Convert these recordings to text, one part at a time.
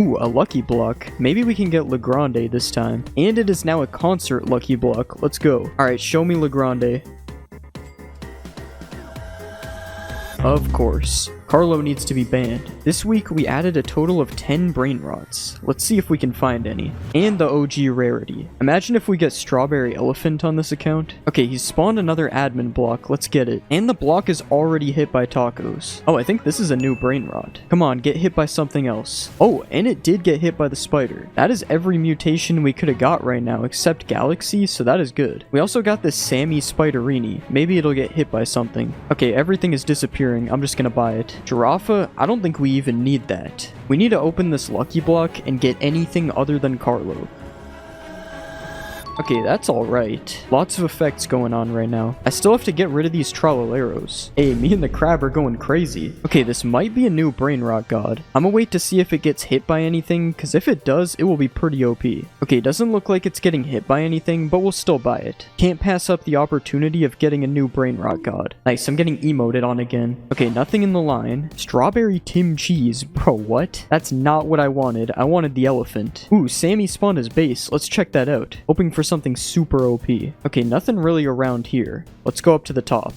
Ooh, a lucky block. Maybe we can get Legrande this time. And it is now a concert lucky block. Let's go. Alright, show me Legrande. Of course. Carlo needs to be banned. This week, we added a total of 10 brain rots. Let's see if we can find any. And the OG rarity. Imagine if we get Strawberry Elephant on this account. Okay, he's spawned another admin block. Let's get it. And the block is already hit by tacos. Oh, I think this is a new brain rot. Come on, get hit by something else. Oh, and it did get hit by the spider. That is every mutation we could have got right now except Galaxy, so that is good. We also got this Sammy Spiderini. Maybe it'll get hit by something. Okay, everything is disappearing. I'm just gonna buy it. Giraffa, I don't think we even need that. We need to open this lucky block and get anything other than Carlo. Okay, that's alright. Lots of effects going on right now. I still have to get rid of these Trolloleros. Hey, me and the crab are going crazy. Okay, this might be a new brain rot god. I'm gonna wait to see if it gets hit by anything, because if it does, it will be pretty OP. Okay, it doesn't look like it's getting hit by anything, but we'll still buy it. Can't pass up the opportunity of getting a new brain rot god. Nice, I'm getting emoted on again. Okay, nothing in the line. Strawberry Tim Cheese. Bro, what? That's not what I wanted. I wanted the elephant. Ooh, Sammy spawned his base. Let's check that out. Hoping for something super OP. Okay, nothing really around here. Let's go up to the top.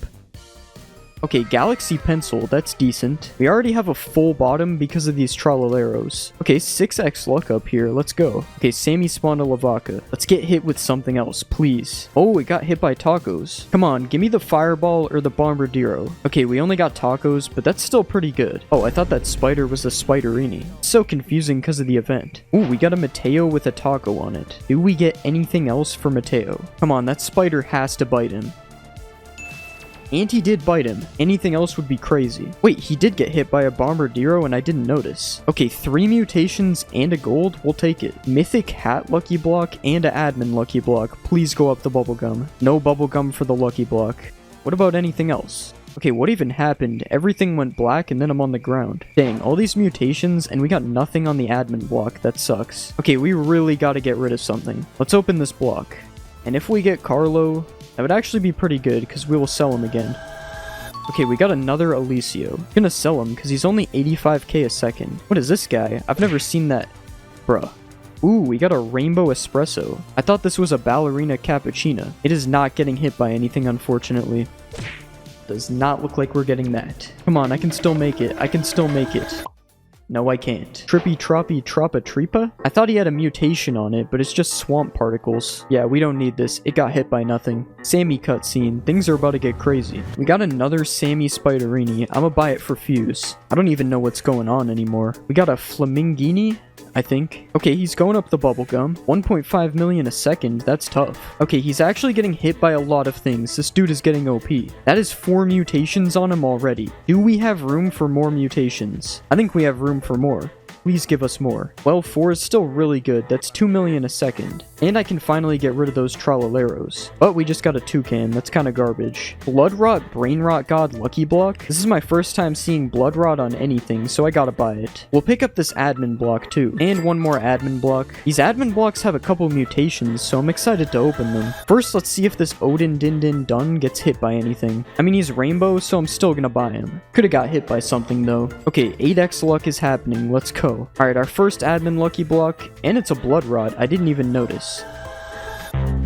Okay, Galaxy Pencil, that's decent. We already have a full bottom because of these Trolloleros. Okay, 6x luck up here, let's go. Okay, Sammy spawned a Lavaca. Let's get hit with something else, please. Oh, it got hit by tacos. Come on, give me the Fireball or the Bombardiro. Okay, we only got tacos, but that's still pretty good. Oh, I thought that spider was a Spiderini. It's so confusing because of the event. Ooh, we got a Mateo with a taco on it. Do we get anything else for Mateo? Come on, that spider has to bite him. And he did bite him. Anything else would be crazy. Wait, he did get hit by a Bombardiro and I didn't notice. Okay, 3 mutations and a gold. We'll take it. Mythic Hat lucky block and an admin lucky block. Please go up the bubblegum. No bubblegum for the lucky block. What about anything else? Okay, what even happened? Everything went black and then I'm on the ground. Dang, all these mutations and we got nothing on the admin block. That sucks. Okay, we really gotta get rid of something. Let's open this block. And if we get Carlo, that would actually be pretty good because we will sell him again. Okay, we got another Alicio. I'm gonna sell him because he's only 85k a second. What is this guy? I've never seen that. Bruh. Ooh, we got a Rainbow Espresso. I thought this was a Ballerina Cappuccino. It is not getting hit by anything, unfortunately. Does not look like we're getting that. Come on, I can still make it. I can still make it. No, I can't. Trippy Troppy Troppa Tripa? I thought he had a mutation on it, but it's just swamp particles. Yeah, we don't need this. It got hit by nothing. Sammy cutscene. Things are about to get crazy. We got another Sammy Spiderini. I'ma buy it for Fuse. I don't even know what's going on anymore. We got a Flamingini, I think. Okay, he's going up the bubblegum. 1.5 million a second. That's tough. Okay, he's actually getting hit by a lot of things. This dude is getting OP. That is 4 mutations on him already. Do we have room for more mutations? I think we have room for more. Please give us more. Well, 4 is still really good. That's 2 million a second. And I can finally get rid of those Trolloleros. But we just got a toucan. That's kind of garbage. Blood Rot Brain Rot God Lucky Block. This is my first time seeing Blood Rot on anything, so I gotta buy it. We'll pick up this admin block too. And one more admin block. These admin blocks have a couple mutations, so I'm excited to open them. First, let's see if this Odin Din Din Dun gets hit by anything. I mean, he's rainbow, so I'm still gonna buy him. Could've got hit by something though. Okay, 8x luck is happening. Let's go. Alright, our first admin lucky block, and it's a Blood Rot. I didn't even notice.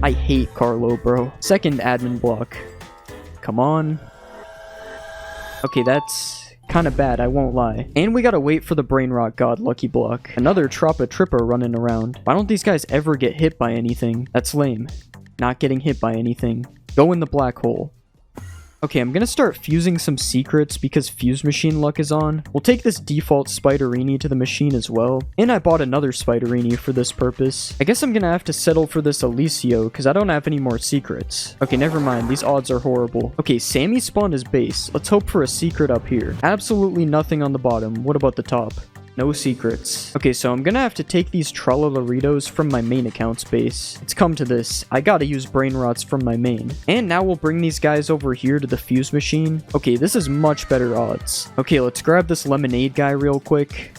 I hate Carlo, bro. Second admin block. Come on. Okay, that's kind of bad, I won't lie. And we gotta wait for the Brain Rot God lucky block. Another Troppa Trippa running around. Why don't these guys ever get hit by anything? That's lame. Not getting hit by anything. Go in the black hole. Okay, I'm gonna start fusing some secrets because Fuse Machine luck is on. We'll take this default Spiderini to the machine as well. And I bought another Spiderini for this purpose. I guess I'm gonna have to settle for this Alicio because I don't have any more secrets. Okay, never mind. These odds are horrible. Okay, Sammy spawned his base. Let's hope for a secret up here. Absolutely nothing on the bottom. What about the top? No secrets. Okay, so I'm gonna have to take these Trolloloritos from my main account's base. It's come to this. I gotta use brain rots from my main. And now we'll bring these guys over here to the Fuse Machine. Okay, this is much better odds. Okay, let's grab this lemonade guy real quick.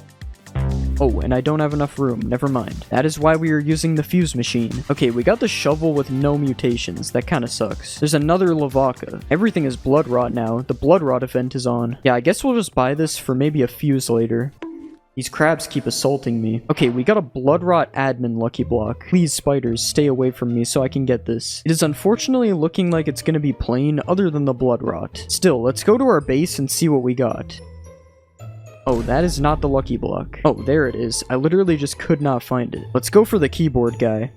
Oh, and I don't have enough room. Never mind. That is why we are using the Fuse Machine. Okay, we got the shovel with no mutations. That kind of sucks. There's another Lavaca. Everything is Blood Rot now. The Blood Rot event is on. Yeah, I guess we'll just buy this for maybe a Fuse later. These crabs keep assaulting me. Okay, we got a blood rot admin lucky block. Please, spiders, stay away from me so I can get this. It is unfortunately looking like it's gonna be plain other than the blood rot. Still, let's go to our base and see what we got. Oh, that is not the lucky block. Oh, there it is. I literally just could not find it. Let's go for the keyboard guy.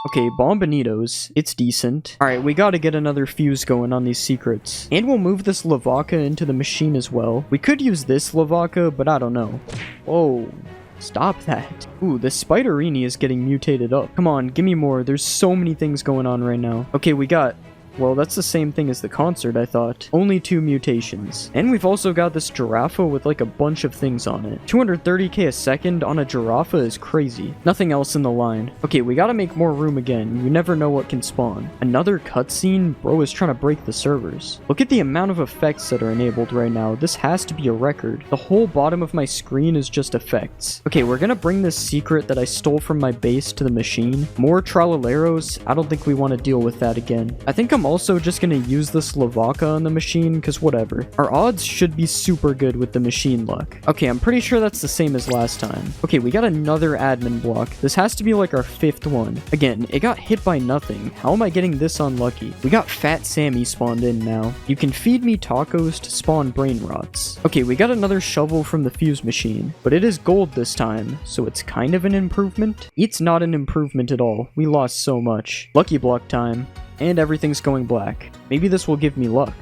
Okay, Bombonitos. It's decent. Alright, we gotta get another fuse going on these secrets. And we'll move this Lavaca into the machine as well. We could use this Lavaca, but I don't know. Whoa. Stop that. Ooh, the Spiderini is getting mutated up. Come on, give me more. There's so many things going on right now. Okay, we got... Well, that's the same thing as the concert, I thought. Only 2 mutations. And we've also got this Giraffa with like a bunch of things on it. 230k a second on a Giraffa is crazy. Nothing else in the line. Okay, we gotta make more room again. You never know what can spawn. Another cutscene? Bro is trying to break the servers. Look at the amount of effects that are enabled right now. This has to be a record. The whole bottom of my screen is just effects. Okay, we're gonna bring this secret that I stole from my base to the machine. More Trolleros? I don't think we want to deal with that again. I think I'm also just gonna use this Lavaca on the machine, because whatever. Our odds should be super good with the machine luck. Okay, I'm pretty sure that's the same as last time. Okay, we got another admin block. This has to be like our 5th one. Again, it got hit by nothing. How am I getting this unlucky? We got Fat Sammy spawned in now. You can feed me tacos to spawn brain rots. Okay, we got another shovel from the fuse machine, but it is gold this time, so it's kind of an improvement. It's not an improvement at all. We lost so much. Lucky block time. And everything's going black. Maybe this will give me luck.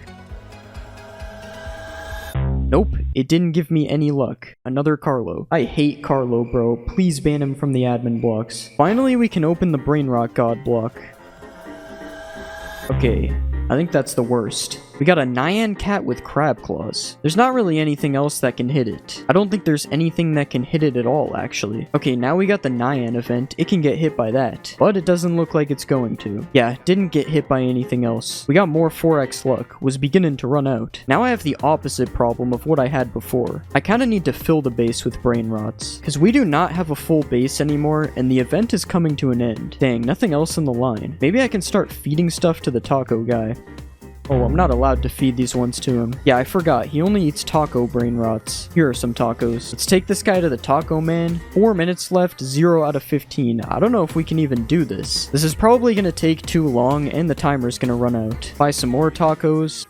Nope, it didn't give me any luck. Another Carlo. I hate Carlo, bro. Please ban him from the admin blocks. Finally, we can open the Brain Rot God block. Okay, I think that's the worst. We got a Nyan cat with crab claws. There's not really anything else that can hit it. I don't think there's anything that can hit it at all, actually. Okay, now we got the Nyan event. It can get hit by that, but it doesn't look like it's going to. Yeah, didn't get hit by anything else. We got more 4x luck. Was beginning to run out. Now I have the opposite problem of what I had before. I kind of need to fill the base with brain rots, because we do not have a full base anymore, and the event is coming to an end. Dang, nothing else in the line. Maybe I can start feeding stuff to the taco guy. Oh, I'm not allowed to feed these ones to him. Yeah, I forgot. He only eats taco brain rots. Here are some tacos. Let's take this guy to the taco man. 4 minutes left, 0 out of 15. I don't know if we can even do this. This is probably going to take too long, and the timer's going to run out. Buy some more tacos.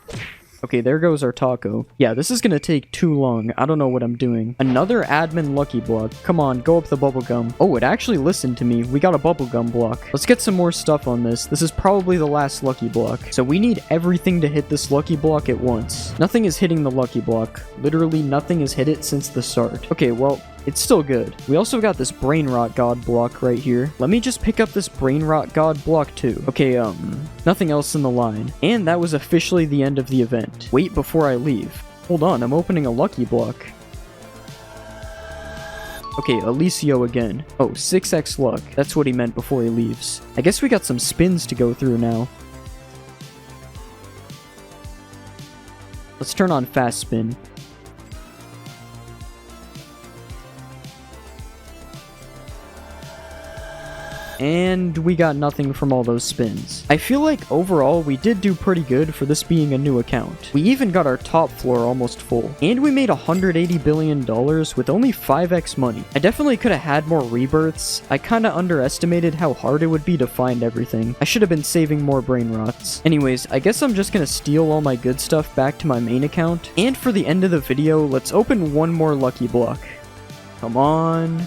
Okay, there goes our taco. Yeah, this is gonna take too long. I don't know what I'm doing. Another admin lucky block. Come on, go up the bubblegum. Oh, it actually listened to me. We got a bubblegum block. Let's get some more stuff on this. This is probably the last lucky block. So we need everything to hit this lucky block at once. Nothing is hitting the lucky block. Literally nothing has hit it since the start. Okay, well, it's still good. We also got this Brain Rot God block right here. Let me just pick up this Brain Rot God block too. Okay, nothing else in the line. And that was officially the end of the event. Wait before I leave. Hold on, I'm opening a lucky block. Okay, Alicio again. Oh, 6x luck. That's what he meant before he leaves. I guess we got some spins to go through now. Let's turn on fast spin. And we got nothing from all those spins. I feel like overall we did do pretty good for this being a new account. We even got our top floor almost full. And we made $180 billion with only 5x money. I definitely could have had more rebirths. I kinda underestimated how hard it would be to find everything. I should have been saving more brain rots. Anyways, I guess I'm just gonna steal all my good stuff back to my main account. And for the end of the video, let's open one more lucky block. Come on.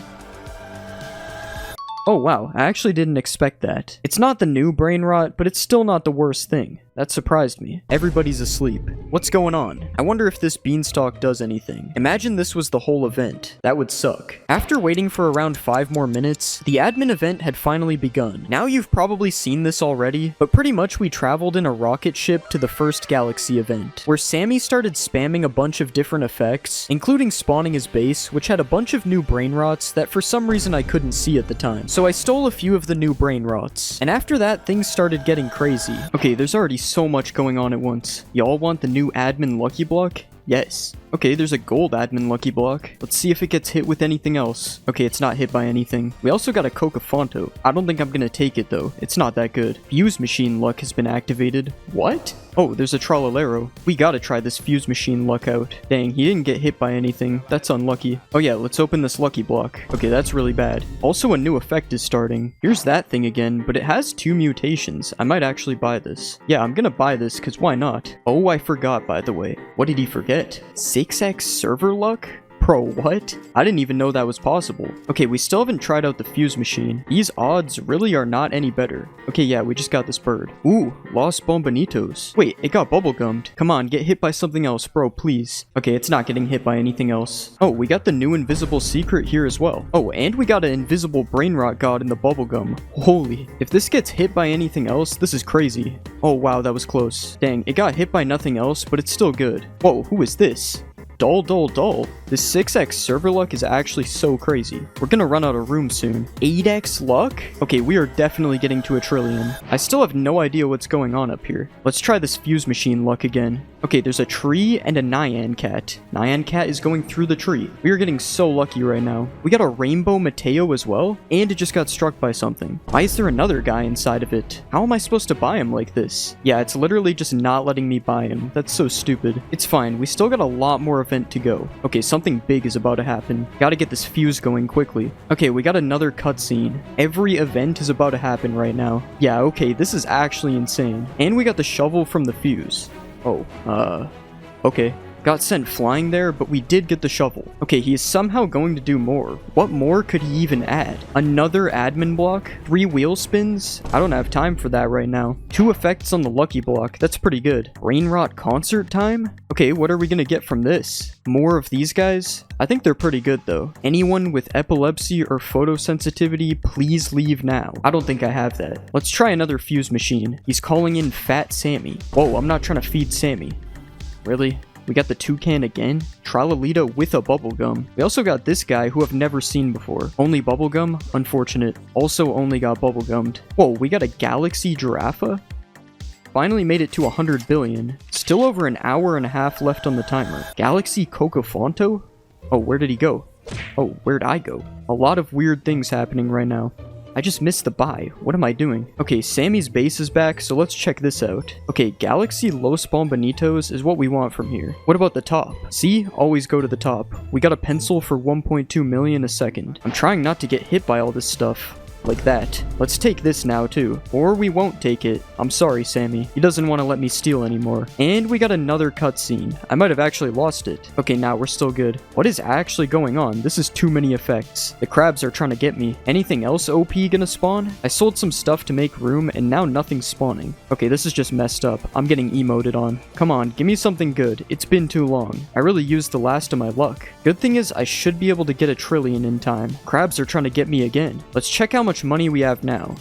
Oh wow, I actually didn't expect that. It's not the new brain rot, but it's still not the worst thing. That surprised me. Everybody's asleep. What's going on? I wonder if this beanstalk does anything. Imagine this was the whole event. That would suck. After waiting for around 5 more minutes, the admin event had finally begun. Now you've probably seen this already, but pretty much we traveled in a rocket ship to the first galaxy event, where Sammy started spamming a bunch of different effects, including spawning his base, which had a bunch of new brain rots that for some reason I couldn't see at the time. So I stole a few of the new brain rots, and after that things started getting crazy. Okay, there's already so much going on at once. Y'all want the new admin lucky block? Yes. Okay, there's a gold admin lucky block. Let's see if it gets hit with anything else. Okay, it's not hit by anything. We also got a Cocafonto. I don't think I'm gonna take it though. It's not that good. Fuse machine luck has been activated. What? Oh, there's a Trollalero. We gotta try this fuse machine luck out. Dang, he didn't get hit by anything. That's unlucky. Oh yeah, let's open this lucky block. Okay, that's really bad. Also, a new effect is starting. Here's that thing again, but it has 2 mutations. I might actually buy this. Yeah, I'm gonna buy this, because why not? Oh, I forgot, by the way. What did he forget? 6x server luck? Bro, what? I didn't even know that was possible. Okay, we still haven't tried out the fuse machine. These odds really are not any better. Okay, yeah, we just got this bird. Ooh, Los Bombonitos. Wait, it got bubblegummed. Come on, get hit by something else, bro, please. Okay, it's not getting hit by anything else. Oh, we got the new invisible secret here as well. Oh, and we got an invisible brain rot god in the bubblegum. Holy, if this gets hit by anything else, this is crazy. Oh, wow, that was close. Dang, it got hit by nothing else, but it's still good. Whoa, who is this? Dull. This 6x server luck is actually so crazy. We're gonna run out of room soon. 8x luck? Okay, we are definitely getting to 1 trillion. I still have no idea what's going on up here. Let's try this fuse machine luck again. Okay, there's a tree and a Nyan cat. Nyan cat is going through the tree. We are getting so lucky right now. We got a rainbow Mateo as well, and it just got struck by something. Why is there another guy inside of it? How am I supposed to buy him like this? Yeah, it's literally just not letting me buy him. That's so stupid. It's fine. We still got a lot more event to go. Okay, something big is about to happen. Gotta get this fuse going quickly. Okay, we got another cutscene. Every event is about to happen right now. Yeah, okay, this is actually insane. And we got the shovel from the fuse. Oh, okay. Got sent flying there, but we did get the shovel. Okay, he is somehow going to do more. What more could he even add? Another admin block? 3 wheel spins? I don't have time for that right now. 2 effects on the lucky block. That's pretty good. Brain rot concert time? Okay, what are we gonna get from this? More of these guys? I think they're pretty good though. Anyone with epilepsy or photosensitivity, please leave now. I don't think I have that. Let's try another fuse machine. He's calling in Fat Sammy. Whoa, I'm not trying to feed Sammy. Really? We got the toucan again. Trallalita with a bubblegum. We also got this guy who I've never seen before. Only bubblegum? Unfortunate. Also only got bubblegummed. Whoa, we got a galaxy giraffe? Finally made it to 100 billion. Still over an hour and a half left on the timer. Galaxy Cocafonto? Oh, where did he go? Oh, where'd I go? A lot of weird things happening right now. I just missed the buy. What am I doing? Okay, Sammy's base is back, so let's check this out. Okay, Galaxy Los Bombonitos is what we want from here. What about the top? See? Always go to the top. We got a pencil for 1.2 million a second. I'm trying not to get hit by all this stuff. Like that. Let's take this now too. Or we won't take it. I'm sorry, Sammy. He doesn't want to let me steal anymore. And we got another cutscene. I might have actually lost it. Okay, now we're still good. What is actually going on? This is too many effects. The crabs are trying to get me. Anything else OP gonna spawn? I sold some stuff to make room and now nothing's spawning. Okay, this is just messed up. I'm getting emoted on. Come on, give me something good. It's been too long. I really used the last of my luck. Good thing is I should be able to get 1 trillion in time. Crabs are trying to get me again. Let's check how much money we have now.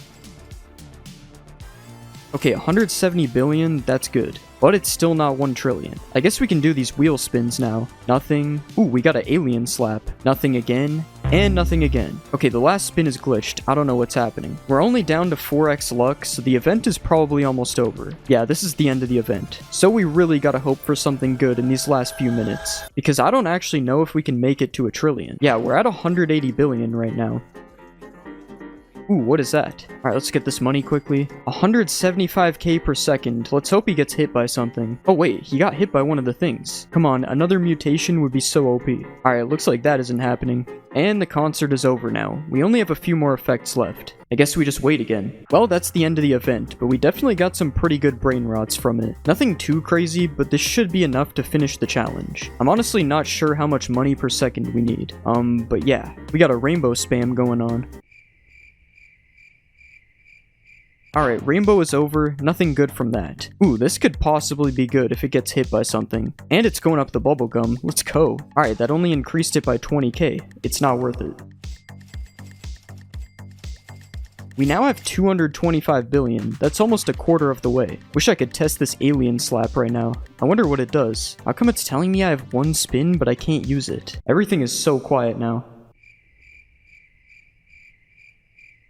Okay, 170 billion, that's good. But it's still not 1 trillion. I guess we can do these wheel spins now. Nothing. Ooh, we got an alien slap. Nothing again. And nothing again. Okay, the last spin is glitched. I don't know what's happening. We're only down to 4x luck, so the event is probably almost over. Yeah, this is the end of the event. So we really gotta hope for something good in these last few minutes. Because I don't actually know if we can make it to 1 trillion. Yeah, we're at 180 billion right now. Ooh, what is that? Alright, let's get this money quickly. 175k per second. Let's hope he gets hit by something. Oh wait, he got hit by one of the things. Come on, another mutation would be so OP. Alright, looks like that isn't happening. And the concert is over now. We only have a few more effects left. I guess we just wait again. Well, that's the end of the event, but we definitely got some pretty good brain rots from it. Nothing too crazy, but this should be enough to finish the challenge. I'm honestly not sure how much money per second we need. But yeah, we got a rainbow spam going on. Alright, rainbow is over, nothing good from that. Ooh, this could possibly be good if it gets hit by something. And it's going up the bubblegum, let's go. Alright, that only increased it by 20k. It's not worth it. We now have 225 billion. That's almost a quarter of the way. Wish I could test this alien slap right now. I wonder what it does. How come it's telling me I have 1 spin, but I can't use it? Everything is so quiet now.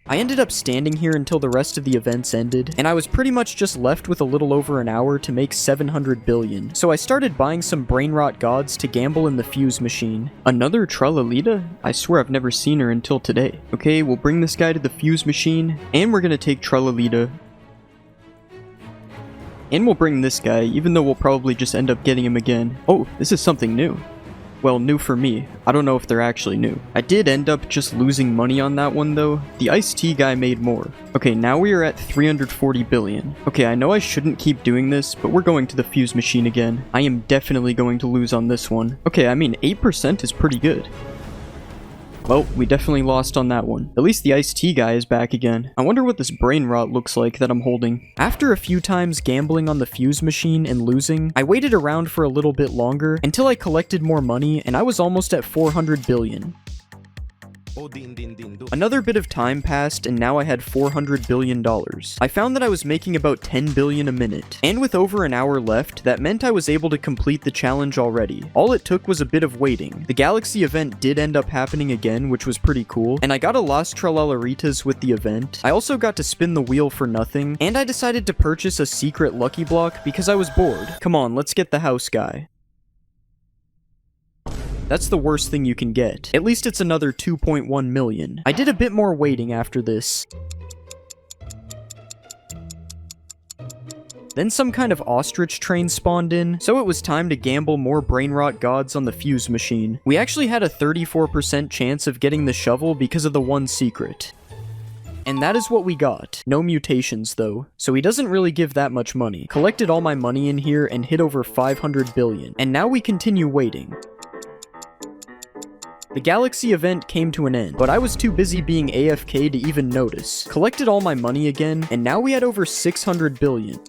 I ended up standing here until the rest of the events ended, and I was pretty much just left with a little over an hour to make 700 billion. So I started buying some brainrot gods to gamble in the fuse machine. Another Tralalita? I swear I've never seen her until today. Okay, we'll bring this guy to the fuse machine, and we're gonna take Tralalita. And we'll bring this guy, even though we'll probably just end up getting him again. Oh, this is something new. Well, new for me. I don't know if they're actually new. I did end up just losing money on that one though. The iced tea guy made more. Okay, now we are at 340 billion. Okay, I know I shouldn't keep doing this, but we're going to the fuse machine again. I am definitely going to lose on this one. Okay, I mean 8% is pretty good. Well, we definitely lost on that one. At least the iced tea guy is back again. I wonder what this brain rot looks like that I'm holding. After a few times gambling on the fuse machine and losing, I waited around for a little bit longer until I collected more money and I was almost at 400 billion. Another bit of time passed and now I had $400 billion. I found that I was making about 10 billion a minute, and with over an hour left, that meant I was able to complete the challenge already. All it took was a bit of waiting. The Galaxy event did end up happening again, which was pretty cool, and I got a Las Tralalaritas with the event. I also got to spin the wheel for nothing, and I decided to purchase a secret lucky block because I was bored. Come on, let's get the house guy. That's the worst thing you can get. At least it's another 2.1 million. I did a bit more waiting after this. Then some kind of ostrich train spawned in, so it was time to gamble more brainrot gods on the fuse machine. We actually had a 34% chance of getting the shovel because of the one secret. And that is what we got. No mutations though, so he doesn't really give that much money. Collected all my money in here and hit over 500 billion. And now we continue waiting. The Galaxy event came to an end, but I was too busy being AFK to even notice. Collected all my money again, and now we had over 600 billion.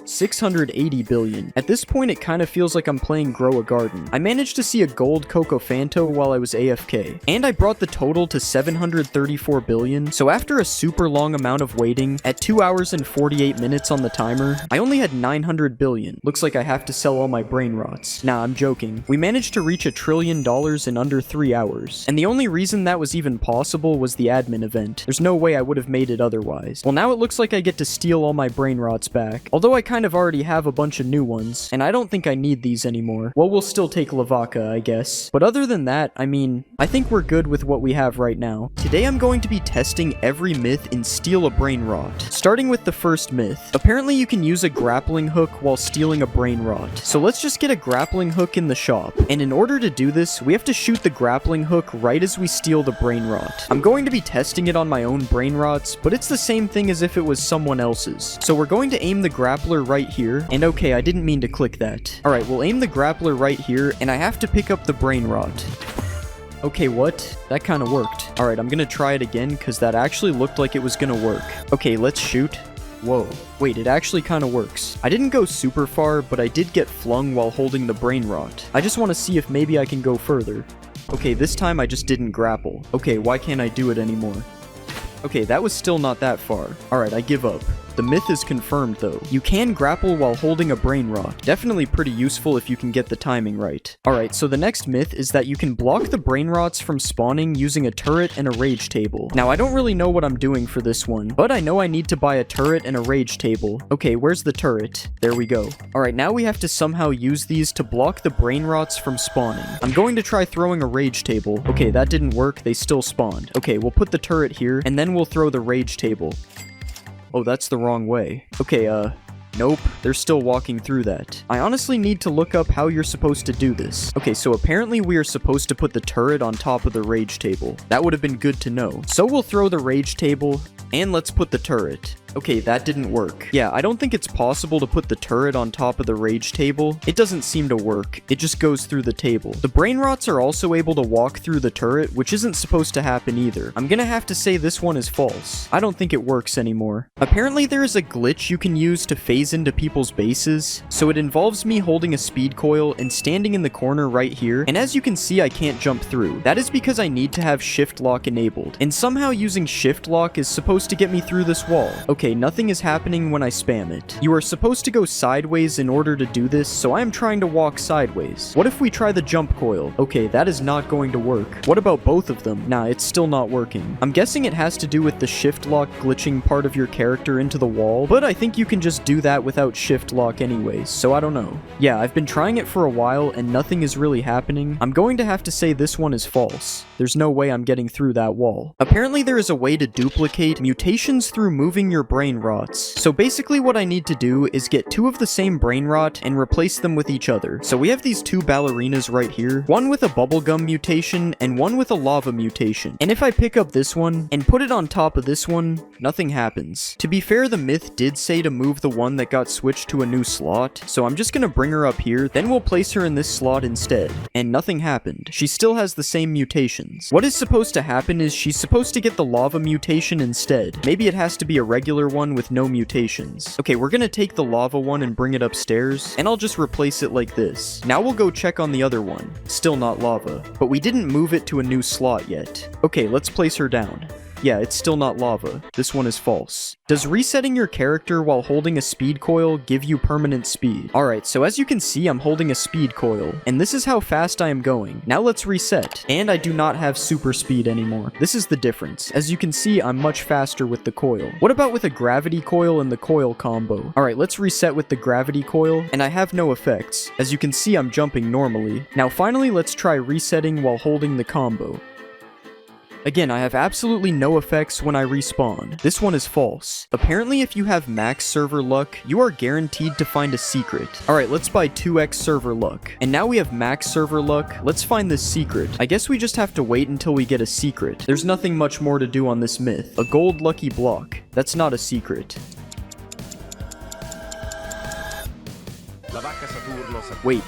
680 billion. At this point, it kind of feels like I'm playing Grow a Garden. I managed to see a gold Cocofanto while I was AFK, and I brought the total to 734 billion, so after a super long amount of waiting, at 2 hours and 48 minutes on the timer, I only had 900 billion. Looks like I have to sell all my brain rots. Nah, I'm joking. We managed to reach $1 trillion in under 3 hours, and the only reason that was even possible was the admin event. There's no way I would have made it otherwise. Well, now it looks like I get to steal all my brain rots back, although I kind of already have a bunch of new ones, and I don't think I need these anymore. Well, we'll still take Lavaca, I guess. But other than that, I mean, I think we're good with what we have right now. Today I'm going to be testing every myth in Steal a Brain Rot, starting with the first myth. Apparently you can use a grappling hook while stealing a brain rot. So let's just get a grappling hook in the shop, and in order to do this, we have to shoot the grappling hook right as we steal the brain rot. I'm going to be testing it on my own brain rots, but it's the same thing as if it was someone else's. So we're going to aim the grappler right here, and okay, I didn't mean to click that. Alright, we'll aim the grappler right here, and I have to pick up the brain rot. Okay, what? That kind of worked. Alright, I'm gonna try it again, because that actually looked like it was gonna work. Okay, let's shoot. Whoa. Wait, it actually kind of works. I didn't go super far, but I did get flung while holding the brain rot. I just want to see if maybe I can go further. Okay, this time I just didn't grapple. Okay, why can't I do it anymore? Okay, that was still not that far. Alright, I give up. The myth is confirmed though. You can grapple while holding a brain rot. Definitely pretty useful if you can get the timing right. Alright, so the next myth is that you can block the brain rots from spawning using a turret and a rage table. Now I don't really know what I'm doing for this one, but I know I need to buy a turret and a rage table. Okay, where's the turret? There we go. Alright, now we have to somehow use these to block the brain rots from spawning. I'm going to try throwing a rage table. Okay, that didn't work, they still spawned. Okay, we'll put the turret here, and then we'll throw the rage table. Oh, that's the wrong way. Okay, nope, they're still walking through that. I honestly need to look up how you're supposed to do this. Okay, so apparently we are supposed to put the turret on top of the rage table. That would have been good to know. So we'll throw the rage table, and let's put the turret. Okay, that didn't work. Yeah, I don't think it's possible to put the turret on top of the rage table. It doesn't seem to work. It just goes through the table. The brain rots are also able to walk through the turret, which isn't supposed to happen either. I'm gonna have to say this one is false. I don't think it works anymore. Apparently there is a glitch you can use to phase into people's bases, so it involves me holding a speed coil and standing in the corner right here, and as you can see I can't jump through. That is because I need to have shift lock enabled, and somehow using shift lock is supposed to get me through this wall. Okay, nothing is happening when I spam it. You are supposed to go sideways in order to do this, so I am trying to walk sideways. What if we try the jump coil? Okay, that is not going to work. What about both of them? Nah, it's still not working. I'm guessing it has to do with the shift lock glitching part of your character into the wall, but I think you can just do that without shift lock anyways, so I don't know. Yeah, I've been trying it for a while and nothing is really happening. I'm going to have to say this one is false. There's no way I'm getting through that wall. Apparently there is a way to duplicate mutations through moving your brain rots. So basically what I need to do is get two of the same brain rot and replace them with each other. So we have these two ballerinas right here, one with a bubblegum mutation and one with a lava mutation. And if I pick up this one and put it on top of this one, nothing happens. To be fair, the myth did say to move the one that got switched to a new slot, so I'm just gonna bring her up here, then we'll place her in this slot instead. And nothing happened. She still has the same mutations. What is supposed to happen is she's supposed to get the lava mutation instead. Maybe it has to be a regular one with no mutations. Okay, we're gonna take the lava one and bring it upstairs, and I'll just replace it like this. Now we'll go check on the other one. Still not lava, but we didn't move it to a new slot yet. Okay, let's place her down. Yeah, it's still not lava. This one is false. Does resetting your character while holding a speed coil give you permanent speed? Alright, so as you can see, I'm holding a speed coil, and this is how fast I am going. Now let's reset. And I do not have super speed anymore. This is the difference. As you can see, I'm much faster with the coil. What about with a gravity coil and the coil combo? Alright, let's reset with the gravity coil, and I have no effects. As you can see, I'm jumping normally. Now finally, let's try resetting while holding the combo. Again, I have absolutely no effects when I respawn. This one is false. Apparently, if you have max server luck, you are guaranteed to find a secret. Alright, let's buy 2x server luck. And now we have max server luck. Let's find this secret. I guess we just have to wait until we get a secret. There's nothing much more to do on this myth. A gold lucky block. That's not a secret. Wait.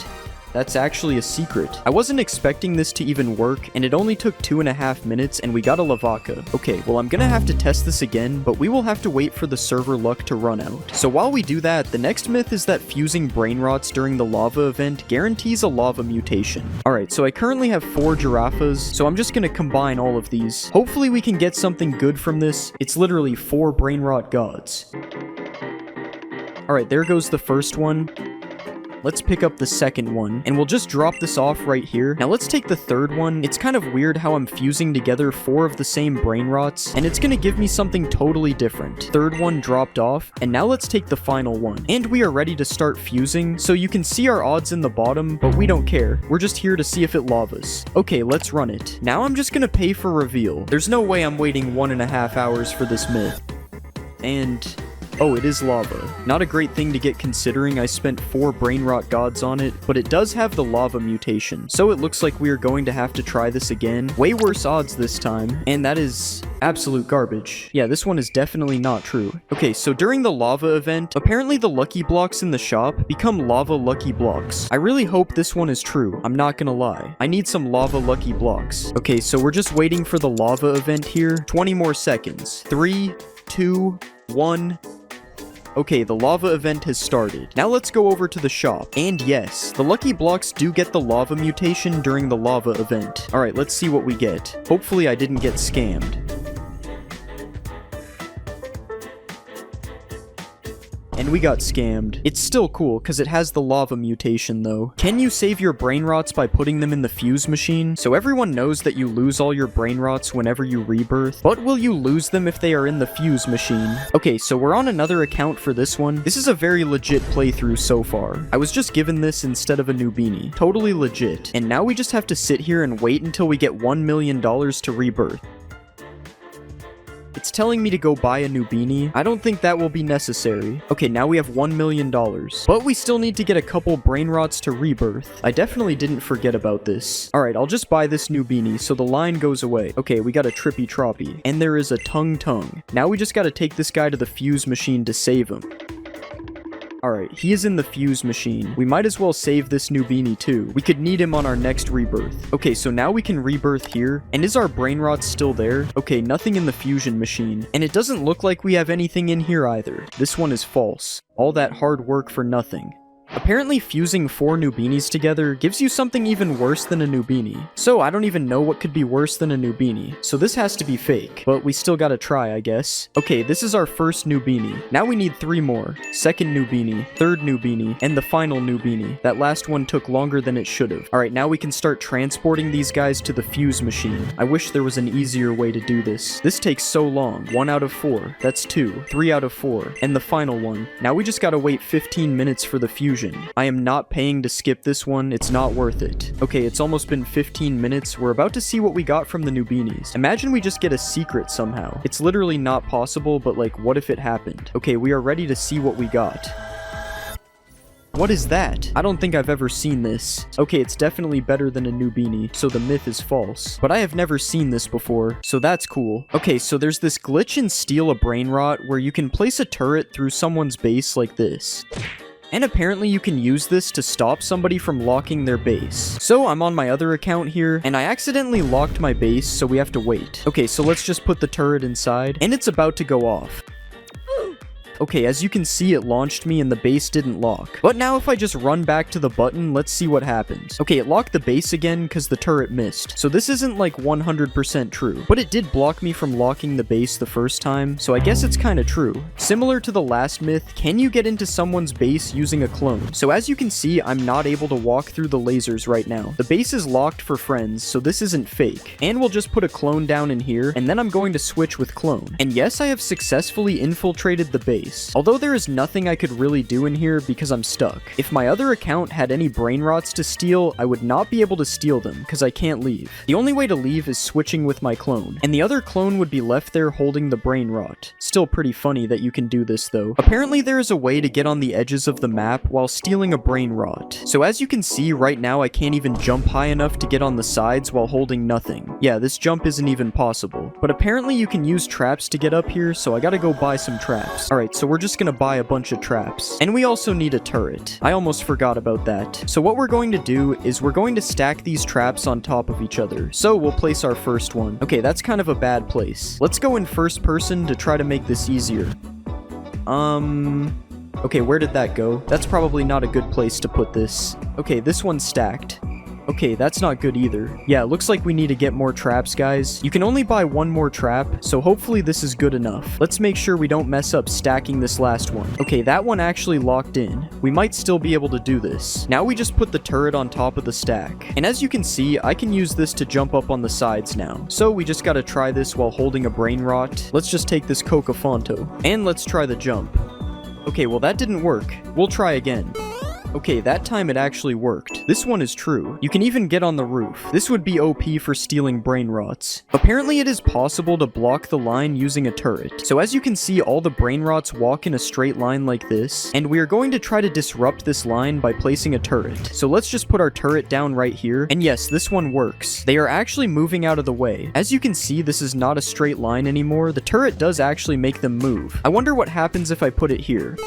That's actually a secret. I wasn't expecting this to even work, and it only took 2.5 minutes, and we got a Lavaca. Okay, well I'm gonna have to test this again, but we will have to wait for the server luck to run out. So while we do that, the next myth is that fusing brain rots during the lava event guarantees a lava mutation. Alright, so I currently have 4 giraffas, so I'm just gonna combine all of these. Hopefully we can get something good from this. It's literally 4 brain rot gods. Alright, there goes the first one. Let's pick up the second one, and we'll just drop this off right here. Now let's take the third one. It's kind of weird how I'm fusing together 4 of the same brain rots, and it's gonna give me something totally different. Third one dropped off, and now let's take the final one. And we are ready to start fusing, so you can see our odds in the bottom, but we don't care. We're just here to see if it lavas. Okay, let's run it. Now I'm just gonna pay for reveal. There's no way I'm waiting 1.5 hours for this myth. And... oh, it is lava. Not a great thing to get considering I spent 4 brain rot gods on it, but it does have the lava mutation, so it looks like we are going to have to try this again. Way worse odds this time, and that is absolute garbage. Yeah, this one is definitely not true. Okay, so during the lava event, apparently the lucky blocks in the shop become lava lucky blocks. I really hope this one is true. I'm not gonna lie. I need some lava lucky blocks. Okay, so we're just waiting for the lava event here. 20 more seconds. 3, 2, 1... Okay, the lava event has started. Now let's go over to the shop. And yes, the lucky blocks do get the lava mutation during the lava event. Alright, let's see what we get. Hopefully I didn't get scammed. And we got scammed. It's still cool, because it has the lava mutation though. Can you save your brain rots by putting them in the fuse machine? So everyone knows that you lose all your brain rots whenever you rebirth, but will you lose them if they are in the fuse machine? Okay, so we're on another account for this one. This is a very legit playthrough so far. I was just given this instead of a Nubini. Totally legit. And now we just have to sit here and wait until we get $1 million to rebirth. It's telling me to go buy a Nubini. I don't think that will be necessary. Okay, now we have $1 million. But we still need to get a couple brain rots to rebirth. I definitely didn't forget about this. Alright, I'll just buy this Nubini so the line goes away. Okay, we got a Trippy Troppy. And there is a Tung Tung. Now we just gotta take this guy to the fuse machine to save him. Alright, he is in the fuse machine. We might as well save this Nubini too. We could need him on our next rebirth. Okay, so now we can rebirth here. And is our brain rot still there? Okay, nothing in the fusion machine. And it doesn't look like we have anything in here either. This one is false. All that hard work for nothing. Apparently fusing 4 Nubinis together gives you something even worse than a Nubini. So I don't even know what could be worse than a Nubini. So this has to be fake, but we still gotta try, I guess. Okay, this is our first Nubini. Now we need 3 more. Second Nubini, third Nubini, and the final Nubini. That last one took longer than it should have. Alright, now we can start transporting these guys to the fuse machine. I wish there was an easier way to do this. This takes so long. 1 out of 4. That's 2. 3 out of 4. And the final one. Now we just gotta wait 15 minutes for the fusion. I am not paying to skip this one. It's not worth it. Okay, it's almost been 15 minutes. We're about to see what we got from the Nubinis. Imagine we just get a secret somehow. It's literally not possible, but like, what if it happened? Okay, we are ready to see what we got. What is that? I don't think I've ever seen this. Okay, it's definitely better than a Nubini, so the myth is false. But I have never seen this before, so that's cool. Okay, so there's this glitch in Steal a Brain Rot where you can place a turret through someone's base like this. And apparently you can use this to stop somebody from locking their base. So I'm on my other account here, and I accidentally locked my base, so we have to wait. Okay, so let's just put the turret inside, and it's about to go off. Okay, as you can see, it launched me and the base didn't lock. But now if I just run back to the button, let's see what happens. Okay, it locked the base again because the turret missed. So this isn't like 100% true. But it did block me from locking the base the first time, so I guess it's kind of true. Similar to the last myth, can you get into someone's base using a clone? So as you can see, I'm not able to walk through the lasers right now. The base is locked for friends, so this isn't fake. And we'll just put a clone down in here, and then I'm going to switch with clone. And yes, I have successfully infiltrated the base. Although there is nothing I could really do in here because I'm stuck. If my other account had any brain rots to steal, I would not be able to steal them because I can't leave. The only way to leave is switching with my clone, and the other clone would be left there holding the brain rot. Still pretty funny that you can do this though. Apparently there is a way to get on the edges of the map while stealing a brain rot. So as you can see right now, I can't even jump high enough to get on the sides while holding nothing. Yeah, this jump isn't even possible. But apparently you can use traps to get up here, so I gotta go buy some traps. Alright, so we're just gonna buy a bunch of traps. And we also need a turret. I almost forgot about that. So what we're going to do is we're going to stack these traps on top of each other. So we'll place our first one. Okay, that's kind of a bad place. Let's go in first person to try to make this easier. Okay, where did that go? That's probably not a good place to put this. Okay, this one's stacked. Okay, that's not good either. Yeah, it looks like we need to get more traps, guys. You can only buy 1 more trap, so hopefully this is good enough. Let's make sure we don't mess up stacking this last one. Okay, that one actually locked in. We might still be able to do this. Now we just put the turret on top of the stack. And as you can see, I can use this to jump up on the sides now. So we just gotta try this while holding a brain rot. Let's just take this Cocafonto. And let's try the jump. Okay, well that didn't work. We'll try again. Okay, that time it actually worked. This one is true. You can even get on the roof. This would be OP for stealing brain rots. Apparently it is possible to block the line using a turret. So as you can see, all the brain rots walk in a straight line like this, and we are going to try to disrupt this line by placing a turret. So let's just put our turret down right here, and yes, this one works. They are actually moving out of the way. As you can see, this is not a straight line anymore. The turret does actually make them move. I wonder what happens if I put it here.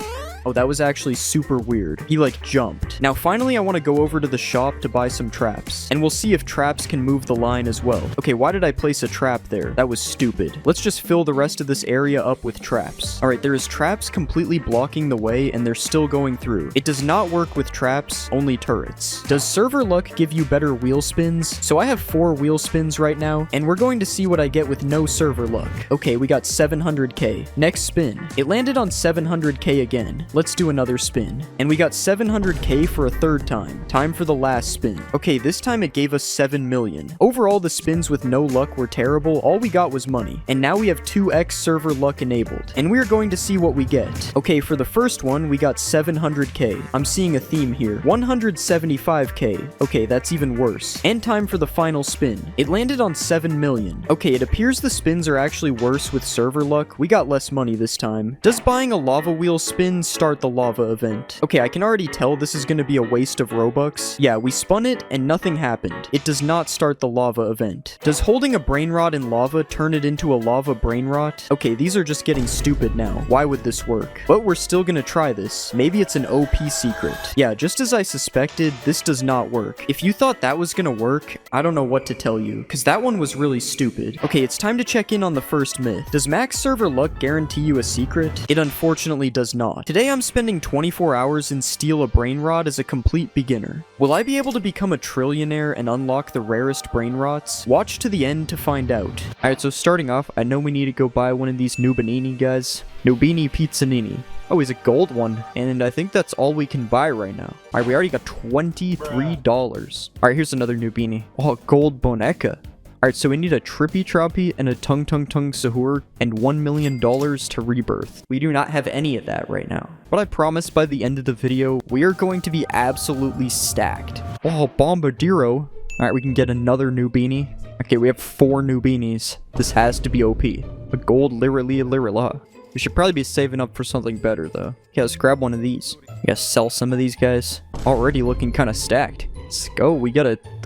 Oh, that was actually super weird. He like jumped. Now finally I want to go over to the shop to buy some traps. And we'll see if traps can move the line as well. Okay, why did I place a trap there? That was stupid. Let's just fill the rest of this area up with traps. Alright, there is traps completely blocking the way and they're still going through. It does not work with traps, only turrets. Does server luck give you better wheel spins? So I have 4 wheel spins right now, and we're going to see what I get with no server luck. Okay, we got 700k. Next spin. It landed on 700k again. Let's do another spin. And we got 700k for a third time. Time for the last spin. Okay, this time it gave us 7 million. Overall, the spins with no luck were terrible. All we got was money. And now we have 2x server luck enabled. And we're going to see what we get. Okay, for the first one, we got 700k. I'm seeing a theme here. 175k. Okay, that's even worse. And time for the final spin. It landed on 7 million. Okay, it appears the spins are actually worse with server luck. We got less money this time. Does buying a lava wheel spin start the lava event? Okay, I can already tell this is going to be a waste of Robux. Yeah, we spun it and nothing happened. It does not start the lava event. Does holding a brain rot in lava turn it into a lava brain rot? Okay, these are just getting stupid now. Why would this work? But we're still going to try this. Maybe it's an OP secret. Yeah, just as I suspected, this does not work. If you thought that was going to work, I don't know what to tell you, because that one was really stupid. Okay, it's time to check in on the first myth. Does max server luck guarantee you a secret? It unfortunately does not. Today I'm spending 24 hours in Steal a Brain Rot as a complete beginner. Will I be able to become a trillionaire and unlock the rarest brain rots? Watch to the end to find out. Alright, so starting off, I know we need to go buy one of these Nubanini guys. Nubini Pizzanini. Oh, he's a gold one, and I think that's all we can buy right now. Alright, we already got $23. Alright, here's another Nubini. Oh, gold Boneca. Alright, so we need a Trippy Troppy and a Tung Tung Tung Sahur and $1 million to rebirth. We do not have any of that right now. But I promise by the end of the video, we are going to be absolutely stacked. Oh, Bombardiro. Alright, we can get another Nubini. Okay, we have 4 Nubinis. This has to be OP. A gold Lirala. We should probably be saving up for something better, though. Yeah, let's grab one of these. We gotta sell some of these guys. Already looking kind of stacked. Let's go. We got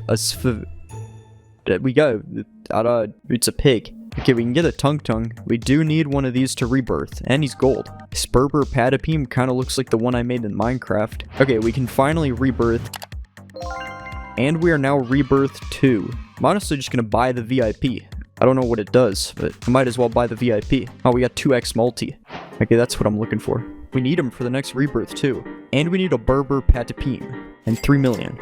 it's a pig. Okay, we can get a Tung Tung. We do need one of these to rebirth, and he's gold. Sperber Patapim kind of looks like the one I made in Minecraft. Okay, we can finally rebirth. And we are now rebirth 2. I'm honestly just gonna buy the VIP. I don't know what it does, but I might as well buy the VIP. Oh, we got 2x multi. Okay, that's what I'm looking for. We need him for the next rebirth too. And we need a Berber Patapim. And 3 million.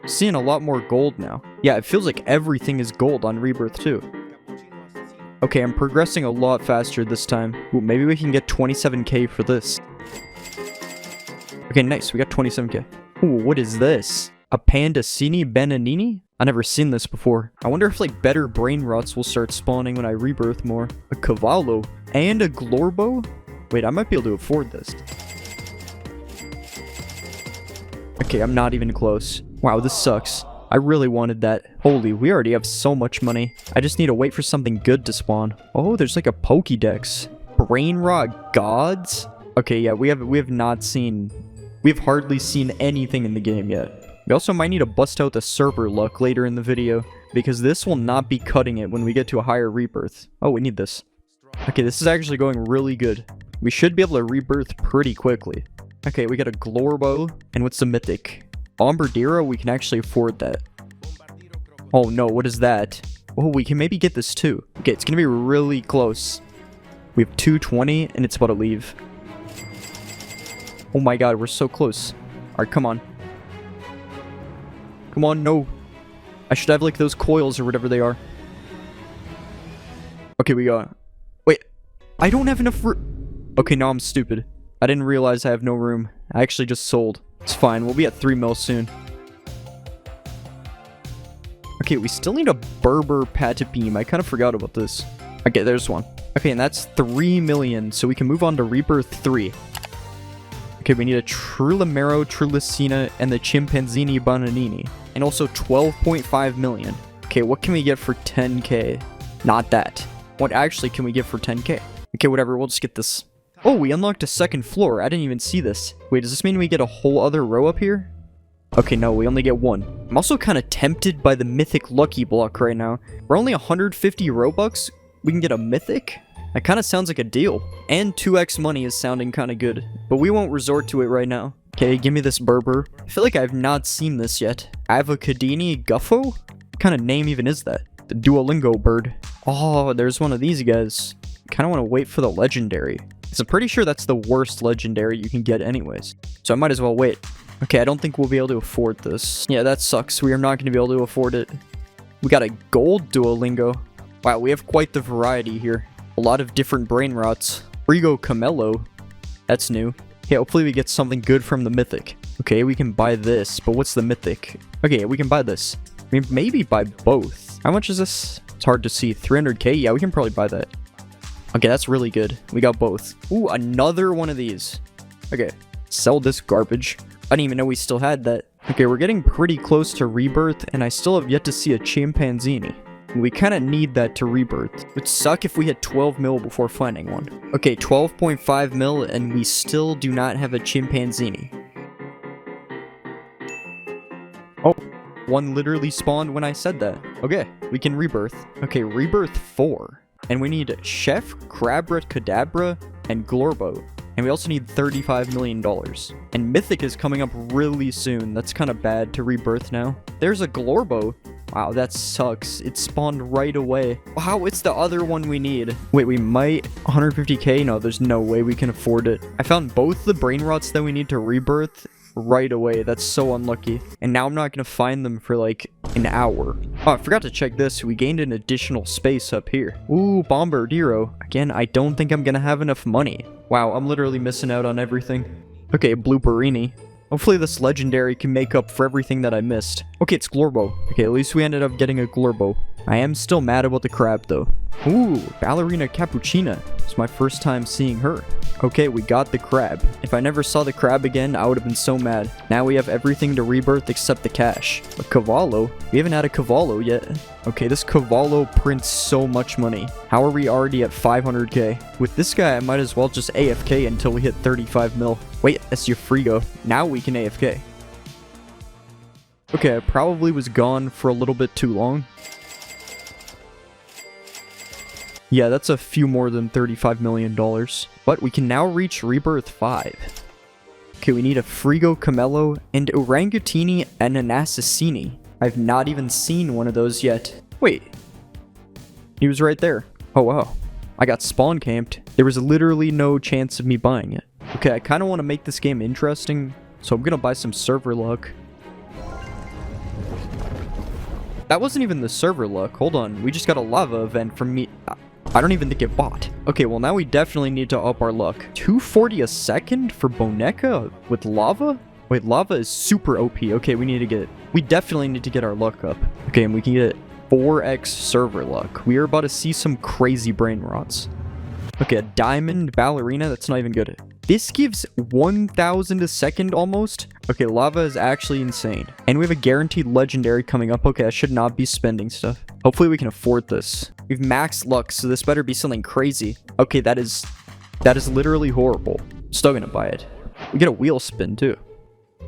Seeing a lot more gold now. Yeah, it feels like everything is gold on rebirth too. Okay, I'm progressing a lot faster this time. Ooh, maybe we can get 27k for this. Okay, nice. We got 27k. Ooh, what is this? A Pandasini Bananini? I never seen this before. I wonder if like better brain rots will start spawning when I rebirth more. A Cavallo and a Glorbo? Wait, I might be able to afford this. Okay, I'm not even close. Wow, this sucks. I really wanted that. Holy, we already have so much money. I just need to wait for something good to spawn. Oh, there's like a Pokédex. Brain rot gods? Okay, yeah, we have not seen... We've hardly seen anything in the game yet. We also might need to bust out the server luck later in the video, because this will not be cutting it when we get to a higher rebirth. Oh, we need this. Okay, this is actually going really good. We should be able to rebirth pretty quickly. Okay, we got a Glorbo, and what's the mythic? Bombardiro, we can actually afford that. Oh no, what is that? Oh, we can maybe get this too. Okay, it's gonna be really close. We have 220, and it's about to leave. Oh my god, we're so close. Alright, come on. Come on, no. I should have like those coils or whatever they are. Okay, we got... Wait, I don't have enough Okay, now I'm stupid. I didn't realize I have no room. I actually just sold. It's fine, we'll be at 3 mil soon. Okay, we still need a Berber Patapim. I kind of forgot about this. Okay, there's one. Okay, and that's 3 million, so we can move on to Rebirth 3. Okay, we need a Trulamero Trulicina and the Chimpanzini Bananini. And also 12.5 million. Okay, what can we get for 10k? Not that. What actually can we get for 10k? Okay, whatever, we'll just get this. Oh, we unlocked a second floor. I didn't even see this. Wait, does this mean we get a whole other row up here? Okay, no, we only get one. I'm also kind of tempted by the mythic lucky block right now. For only 150 Robux, we can get a mythic? That kind of sounds like a deal. And 2x money is sounding kind of good. But we won't resort to it right now. Okay, give me this Berber. I feel like I have not seen this yet. Avocadini Guffo? What kind of name even is that? The Duolingo bird. Oh, there's one of these guys. Kind of want to wait for the legendary. So I'm pretty sure that's the worst legendary you can get anyways. So I might as well wait. Okay, I don't think we'll be able to afford this. Yeah, that sucks. We are not going to be able to afford it. We got a gold Duolingo. Wow, we have quite the variety here. A lot of different brain rots. Frigo Camelo. That's new. Yeah, hopefully we get something good from the mythic. Okay, we can buy this, but what's the mythic? Okay, we can buy this. I mean, maybe buy both. How much is this? It's hard to see. 300k? Yeah, we can probably buy that. Okay, that's really good. We got both. Ooh, another one of these. Okay, sell this garbage. I didn't even know we still had that. Okay, we're getting pretty close to rebirth, and I still have yet to see a Chimpanzini. We kind of need that to rebirth. It would suck if we had 12 mil before finding one. Okay, 12.5 mil, and we still do not have a Chimpanzini. Oh, one literally spawned when I said that. Okay, we can rebirth. Okay, rebirth 4. And we need Chef, Crabrat Cadabra, and Glorbo. And we also need $35 million. And Mythic is coming up really soon. That's kind of bad to rebirth now. There's a Glorbo. Wow, that sucks. It spawned right away. Wow, it's the other one we need. Wait, we might 150k? No, there's no way we can afford it. I found both the brain rots that we need to rebirth right away. That's so unlucky. And now I'm not gonna find them for like an hour. Oh, I forgot to check this. We gained an additional space up here. Ooh, Bombardiro. Again, I don't think I'm gonna have enough money. Wow, I'm literally missing out on everything. Okay, Blooperini. Hopefully this legendary can make up for everything that I missed. Okay, it's Glorbo. Okay, at least we ended up getting a Glorbo. I am still mad about the crab though. Ooh, Ballerina Cappuccina. It's my first time seeing her. Okay, we got the crab. If I never saw the crab again, I would have been so mad. Now we have everything to rebirth except the cash. But Cavallo? We haven't had a Cavallo yet. Okay, this Cavallo prints so much money. How are we already at 500k? With this guy, I might as well just AFK until we hit 35 mil. Wait, that's your Frigo. Now we can AFK. Okay, I probably was gone for a little bit too long. Yeah, that's a few more than $35 million. But we can now reach Rebirth 5. Okay, we need a Frigo Camello and Orangatini and an Assassini. I've not even seen one of those yet. Wait. He was right there. Oh, wow. I got spawn camped. There was literally no chance of me buying it. Okay, I kind of want to make this game interesting, so I'm going to buy some server luck. That wasn't even the server luck. Hold on. We just got a lava event from me. I don't even think it bought. Okay, well now we definitely need to up our luck. 240 a second for Boneca with lava? Wait, lava is super OP. Okay, we definitely need to get our luck up. Okay, and we can get 4x server luck. We are about to see some crazy brain rots. Okay, a diamond ballerina, that's not even good. This gives 1,000 a second almost. Okay, lava is actually insane. And we have a guaranteed legendary coming up. Okay, I should not be spending stuff. Hopefully we can afford this. We've maxed luck, so this better be something crazy. Okay, that is literally horrible. Still gonna buy it. We get a wheel spin too.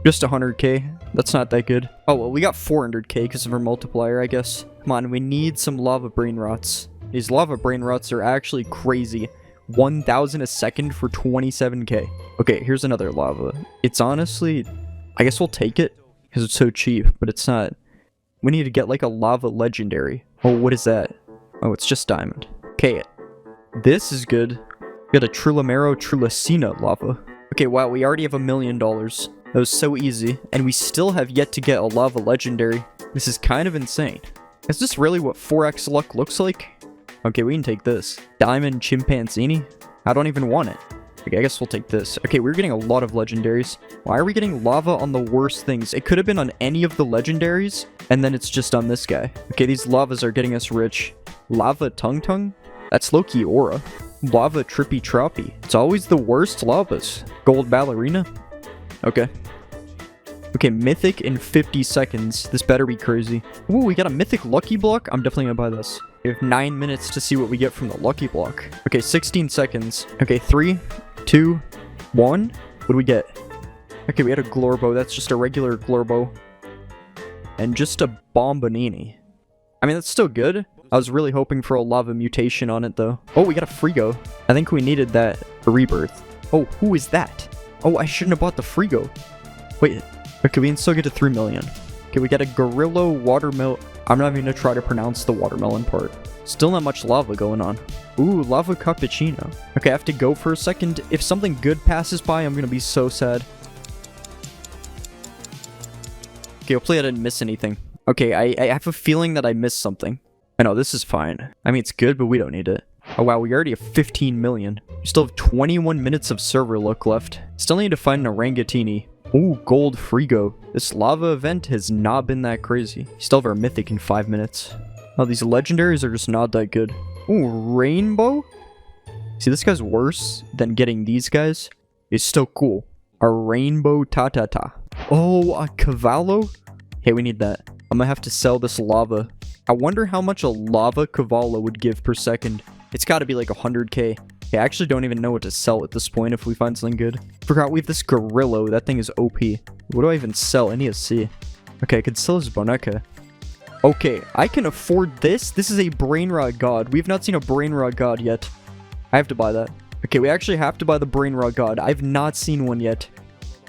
Just 100k. That's not that good. Oh, well, we got 400k because of our multiplier, I guess. Come on, we need some lava brain rots. These lava brain rots are actually crazy. 1,000 a second for 27k. Okay, here's another lava. It's honestly, I guess we'll take it because it's so cheap, but it's not. We need to get like a lava legendary. Oh, what is that? Oh, it's just diamond. Okay, this is good. We got a Trulamero Trulicina lava. Okay, wow, we already have $1 million. That was so easy, and we still have yet to get a lava legendary. This is kind of insane. Is this really what 4x luck looks like? Okay, we can take this. Diamond Chimpanzini? I don't even want it. Okay, I guess we'll take this. Okay, we're getting a lot of legendaries. Why are we getting lava on the worst things? It could have been on any of the legendaries, and then it's just on this guy. Okay, these lavas are getting us rich. Lava Tung Tung? That's Loki Aura. Lava Trippy Troppy. It's always the worst lavas. Gold Ballerina? Okay. Okay, Mythic in 50 seconds. This better be crazy. Ooh, we got a Mythic Lucky Block? I'm definitely gonna buy this. We have 9 minutes to see what we get from the Lucky Block. Okay, 16 seconds. Okay, 3, 2, 1. What do we get? Okay, we had a Glorbo. That's just a regular Glorbo. And just a Bombonini. I mean, that's still good. I was really hoping for a lava mutation on it, though. Oh, we got a Frigo. I think we needed that for rebirth. Oh, who is that? Oh, I shouldn't have bought the Frigo. Wait. Okay, we can still get to 3 million. Okay, we got a Gorillo Watermelon. I'm not even gonna try to pronounce the watermelon part. Still not much lava going on. Ooh, Lava Cappuccino. Okay, I have to go for a second. If something good passes by, I'm gonna be so sad. Okay, hopefully I didn't miss anything. Okay, I have a feeling that I missed something. I know, this is fine. I mean, it's good, but we don't need it. Oh wow, we already have 15 million. We still have 21 minutes of server luck left. Still need to find an Orangatini. Ooh, gold Frigo. This lava event has not been that crazy. Still have our mythic in 5 minutes. Oh, these legendaries are just not that good. Ooh, Rainbow? See, this guy's worse than getting these guys. It's still cool. A Rainbow Tatata. Oh, a Cavallo? Hey, we need that. I'm gonna have to sell this lava. I wonder how much a lava Cavallo would give per second. It's gotta be like 100k. I actually don't even know what to sell at this point if we find something good. Forgot we have this Gorillo. That thing is OP. What do I even sell? I need to see. Okay, I could sell this Boneca. Okay, I can afford this. This is a Brain Rot God. We've not seen a Brain Rot God yet. I have to buy that. Okay, we actually have to buy the Brain Rot God. I've not seen one yet.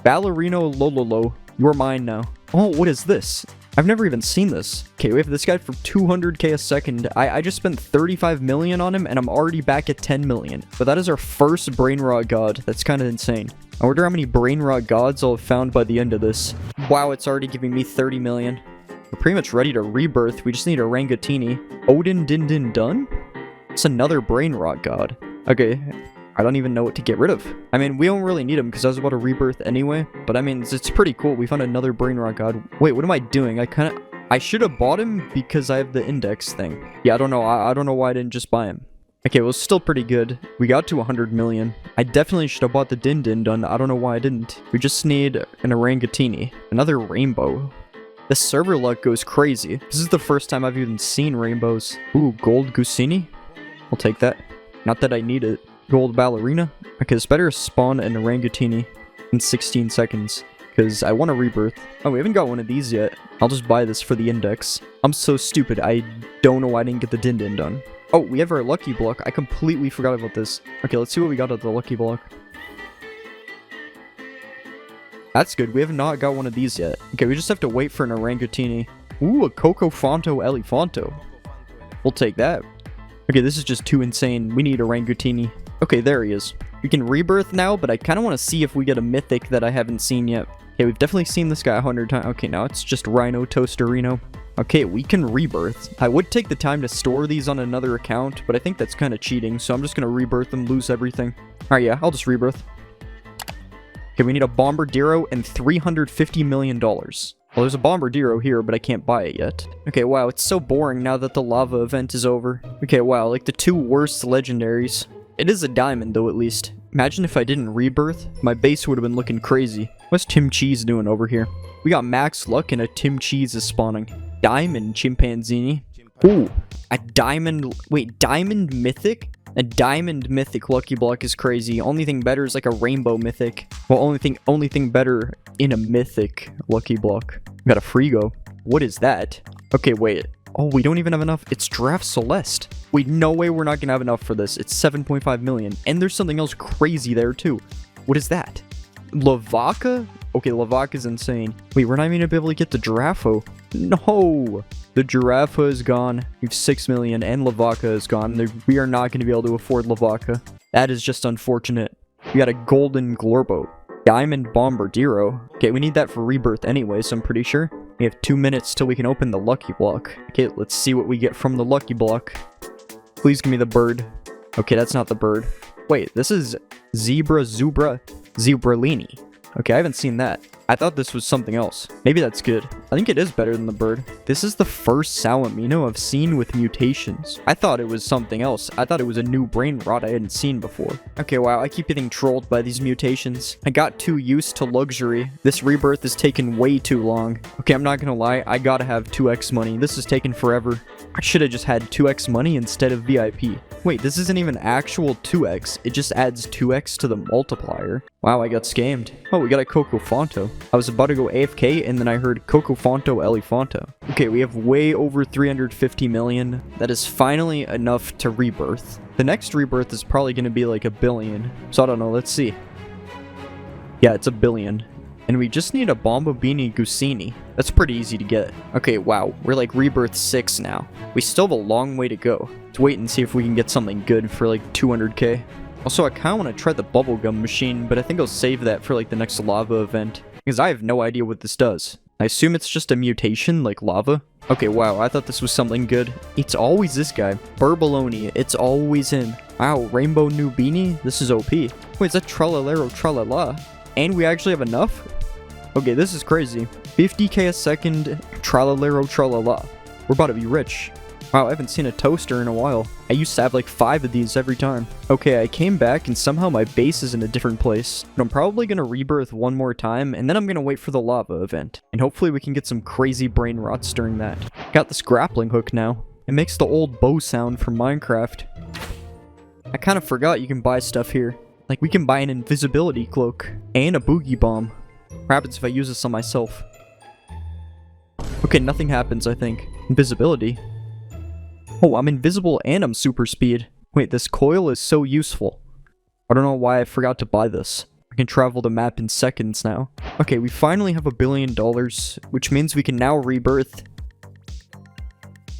Ballerino Lololo. You're mine now. Oh, what is this? I've never even seen this. Okay, we have this guy for 200k a second. I just spent 35 million on him, and I'm already back at 10 million. But that is our first brain rot god. That's kind of insane. I wonder how many brain rot gods I'll have found by the end of this. Wow, it's already giving me 30 million. We're pretty much ready to rebirth. We just need a Rangatini. Odin Din Din Dun? It's another brain rot god. Okay, I don't even know what to get rid of. I mean, we don't really need him because I was about to rebirth anyway. But I mean, it's pretty cool. We found another brain rot god. Wait, what am I doing? I should have bought him because I have the index thing. Yeah, I don't know. I don't know why I didn't just buy him. Okay, well, it's still pretty good. We got to 100 million. I definitely should have bought the Din Din Dun. I don't know why I didn't. We just need an Orangatini. Another rainbow. The server luck goes crazy. This is the first time I've even seen rainbows. Ooh, gold Gusini? I'll take that. Not that I need it. Gold ballerina? Okay, it's better to spawn an Orangatini in 16 seconds. Because I want a rebirth. Oh, we haven't got one of these yet. I'll just buy this for the index. I'm so stupid. I don't know why I didn't get the Din Din Dun. Oh, we have our lucky block. I completely forgot about this. Okay, let's see what we got at the lucky block. That's good. We have not got one of these yet. Okay, we just have to wait for an Orangatini. Ooh, a Cocofonto Elefanto. We'll take that. Okay, this is just too insane. We need a Orangatini. Okay, there he is. We can rebirth now, but I kind of want to see if we get a mythic that I haven't seen yet. Okay, we've definitely seen this guy 100 times. Okay, now it's just Rhino Toasterino. Okay, we can rebirth. I would take the time to store these on another account, but I think that's kind of cheating, so I'm just going to rebirth them, lose everything. Alright, yeah, I'll just rebirth. Okay, we need a Bombardiro and $350 million. Well, there's a Bombardiro here, but I can't buy it yet. Okay, wow, it's so boring now that the lava event is over. Okay, wow, like the two worst legendaries. It is a diamond, though, at least. Imagine if I didn't rebirth. My base would have been looking crazy. What's Tim Cheese doing over here? We got max luck and a Tim Cheese is spawning. Diamond Chimpanzini. Ooh, a diamond. Wait, diamond mythic? A diamond mythic lucky block is crazy. Only thing better is like a rainbow mythic. Well, only thing better in a mythic lucky block. We got a Frigo. What is that? Okay, wait. Oh, we don't even have enough. It's Giraffe Celeste. Wait, no way we're not gonna have enough for this. It's 7.5 million. And there's something else crazy there too. What is that? Lavaca? Okay, Lavaca's insane. Wait, we're not even gonna be able to get the Giraffo. No! The Giraffo is gone. We have 6 million and Lavaca is gone. We are not going to be able to afford Lavaca. That is just unfortunate. We got a Golden Glorbo. Diamond Bombardiro. Okay, we need that for rebirth anyway, so I'm pretty sure. We have 2 minutes till we can open the lucky block. Okay, let's see what we get from the lucky block. Please give me the bird. Okay, that's not the bird. Wait, this is Zebralini. Okay, I haven't seen that. I thought this was something else. Maybe that's good. I think it is better than the bird. This is the first Salamino I've seen with mutations. I thought it was something else. I thought it was a new brain rot I hadn't seen before. Okay, wow, I keep getting trolled by these mutations. I got too used to luxury. This rebirth is taking way too long. Okay, I'm not gonna lie. I gotta have 2x money. This is taking forever. I should have just had 2x money instead of VIP. Wait, this isn't even actual 2x. It just adds 2x to the multiplier. Wow, I got scammed. Oh, we got a Cocofonto. I was about to go AFK and then I heard Cocofonto Elefanto. Okay, we have way over 350 million. That is finally enough to rebirth. The next rebirth is probably going to be like 1 billion. So I don't know, let's see. Yeah, it's 1 billion. And we just need a Bombabini Gusini. That's pretty easy to get. Okay, wow, we're like rebirth 6 now. We still have a long way to go. Let's wait and see if we can get something good for like 200k. Also, I kind of want to try the bubblegum machine, but I think I'll save that for like the next lava event. Because I have no idea what this does. I assume it's just a mutation, like lava. Okay, wow, I thought this was something good. It's always this guy. Burbaloni, it's always him. Wow, Rainbow Nubini? This is OP. Wait, is that Tralalero Tralala? And we actually have enough? Okay, this is crazy. 50k a second, Tralalero Tralala. We're about to be rich. Wow, I haven't seen a toaster in a while. I used to have like 5 of these every time. Okay, I came back and somehow my base is in a different place. But I'm probably gonna rebirth one more time and then I'm gonna wait for the lava event. And hopefully we can get some crazy brain rots during that. Got this grappling hook now. It makes the old bow sound from Minecraft. I kind of forgot you can buy stuff here. Like we can buy an invisibility cloak and a boogie bomb. What happens if I use this on myself? Okay, nothing happens, I think. Invisibility? Oh, I'm invisible and I'm super speed. Wait, this coil is so useful. I don't know why I forgot to buy this. can travel the map in seconds now. Okay, we finally have $1 billion, which means we can now rebirth.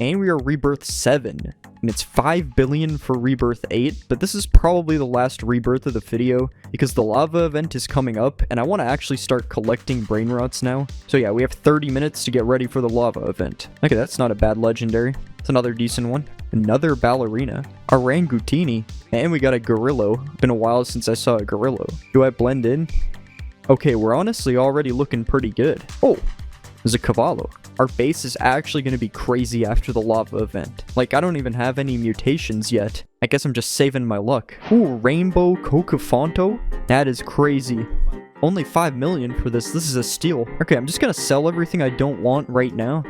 And we are rebirth 7. And it's 5 billion for rebirth 8, but this is probably the last rebirth of the video because the lava event is coming up and I want to actually start collecting brain rots now. So yeah, we have 30 minutes to get ready for the lava event. Okay, that's not a bad legendary. It's another decent one. Another ballerina. Orangutini. And we got a gorillo. Been a while since I saw a gorillo. Do I blend in? Okay, we're honestly already looking pretty good. Oh, there's a cavallo. Our base is actually going to be crazy after the lava event. Like, I don't even have any mutations yet. I guess I'm just saving my luck. Ooh, Rainbow Cocofonto? That is crazy. Only 5 million for this. This is a steal. Okay, I'm just going to sell everything I don't want right now.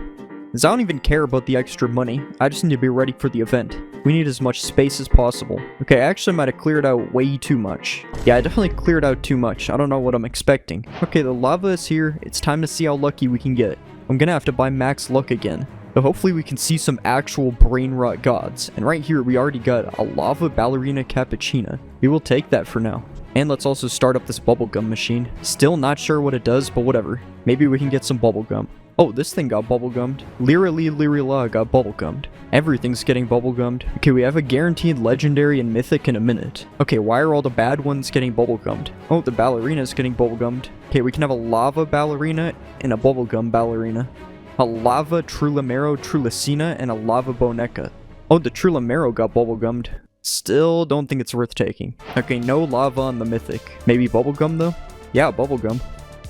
Because I don't even care about the extra money. I just need to be ready for the event. We need as much space as possible. Okay, I actually might have cleared out way too much. Yeah, I definitely cleared out too much. I don't know what I'm expecting. Okay, the lava is here. It's time to see how lucky we can get. I'm gonna have to buy max luck again. So hopefully we can see some actual brain rot gods. And right here, we already got a lava ballerina cappuccina. We will take that for now. And let's also start up this bubblegum machine. Still not sure what it does, but whatever. Maybe we can get some bubblegum. Oh, this thing got bubblegummed. Lirali got bubblegummed. Everything's getting bubblegummed. Okay, we have a guaranteed legendary and mythic in a minute. Okay, why are all the bad ones getting bubblegummed? Oh, the ballerina's getting bubblegummed. Okay, we can have a lava ballerina and a bubblegum ballerina. A lava Trulamero Trulicina and a lava Boneca. Oh, the Trulamero got bubblegummed. Still don't think it's worth taking. Okay, no lava on the mythic. Maybe bubblegum though? Yeah, bubblegum.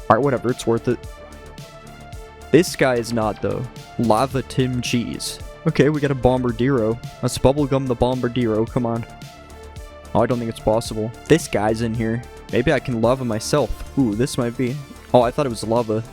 Alright, whatever, it's worth it. This guy is not, though. Lava Tim Cheese. Okay, we got a Bombardiro. Let's bubblegum the Bombardiro, come on. Oh, I don't think it's possible. This guy's in here. Maybe I can lava myself. Ooh, this might be. Oh, I thought it was lava.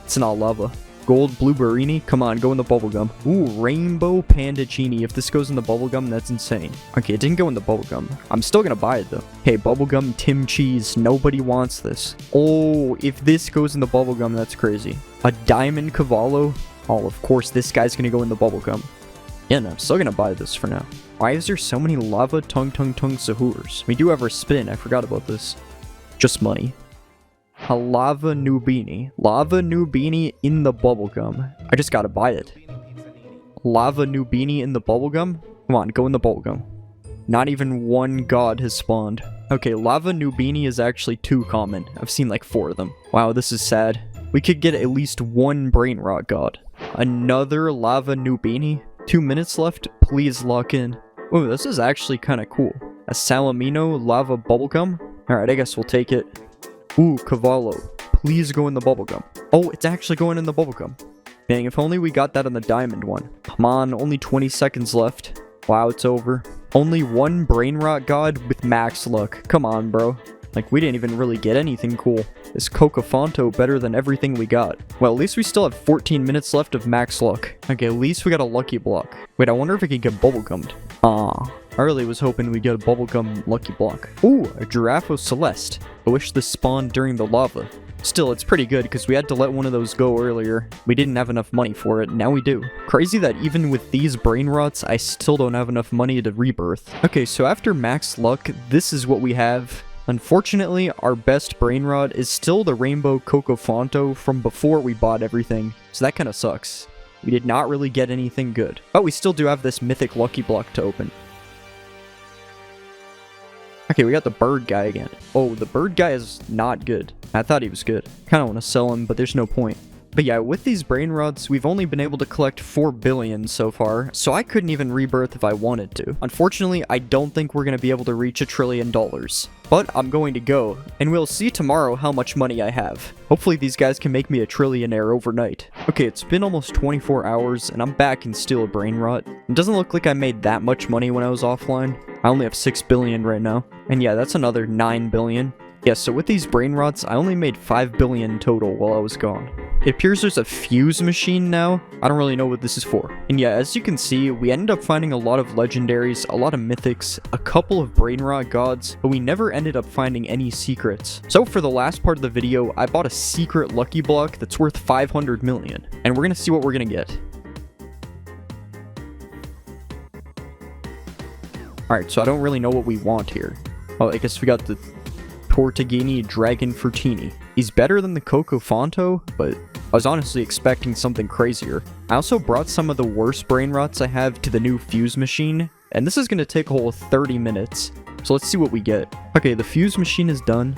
It's not lava. Gold Blueberrini. Come on, go in the bubblegum. Ooh, Rainbow Pandagini. If this goes in the bubblegum, that's insane. Okay, it didn't go in the bubblegum. I'm still gonna buy it, though. Hey, bubblegum Tim Cheese. Nobody wants this. Oh, if this goes in the bubblegum, that's crazy. A Diamond Cavallo. Oh, of course, this guy's gonna go in the bubblegum. Yeah, no, I'm still gonna buy this for now. Why is there so many lava tung Sahurs? We do have our spin. I forgot about this. Just money. A Lava Nubini. Lava Nubini in the bubblegum. I just gotta buy it. Lava Nubini in the bubblegum? Come on, go in the bubblegum. Not even one god has spawned. Okay, Lava Nubini is actually too common. I've seen like 4 of them. Wow, this is sad. We could get at least 1 brain rot god. Another Lava Nubini? 2 minutes left? Please lock in. Oh, this is actually kind of cool. A Salamino Lava Bubblegum? Alright, I guess we'll take it. Ooh, Cavallo. Please go in the bubblegum. Oh, it's actually going in the bubblegum. Dang, if only we got that on the diamond one. Come on, only 20 seconds left. Wow, it's over. Only 1 brain rot god with max luck. Come on, bro. Like, we didn't even really get anything cool. Is Cocofonto better than everything we got? Well, at least we still have 14 minutes left of max luck. Okay, at least we got a lucky block. Wait, I wonder if we could get bubblegummed. I really was hoping we'd get a bubblegum lucky block. Ooh, a Giraffe Celeste. I wish this spawned during the lava. Still, it's pretty good because we had to let one of those go earlier. We didn't have enough money for it, now we do. Crazy that even with these brain rots, I still don't have enough money to rebirth. Okay, so after max luck, this is what we have. Unfortunately, our best brain rot is still the Rainbow Cocofonto from before we bought everything, so that kind of sucks. We did not really get anything good. But we still do have this mythic lucky block to open. Okay, we got the bird guy again. Oh, the bird guy is not good. I thought he was good. Kind of want to sell him, but there's no point. But yeah, with these brain rods, we've only been able to collect 4 billion so far, so I couldn't even rebirth if I wanted to. Unfortunately, I don't think we're going to be able to reach $1 trillion. But I'm going to go, and we'll see tomorrow how much money I have. Hopefully these guys can make me a trillionaire overnight. Okay, it's been almost 24 hours, and I'm back in still a brain rot. It doesn't look like I made that much money when I was offline. I only have 6 billion right now. And yeah, that's another 9 billion. Yeah, so with these brain rots, I only made 5 billion total while I was gone. It appears there's a fuse machine now. I don't really know what this is for. And yeah, as you can see, we ended up finding a lot of legendaries, a lot of mythics, a couple of brain rot gods, but we never ended up finding any secrets. So for the last part of the video, I bought a secret lucky block that's worth 500 million. And we're gonna see what we're gonna get. Alright, so I don't really know what we want here. Oh, I guess we got the Tortellini Dragon Fruttini. He's better than the Coco Fonto, but I was honestly expecting something crazier. I also brought some of the worst brain rots I have to the new fuse machine, and this is going to take a whole 30 minutes. So let's see what we get. Okay, the fuse machine is done.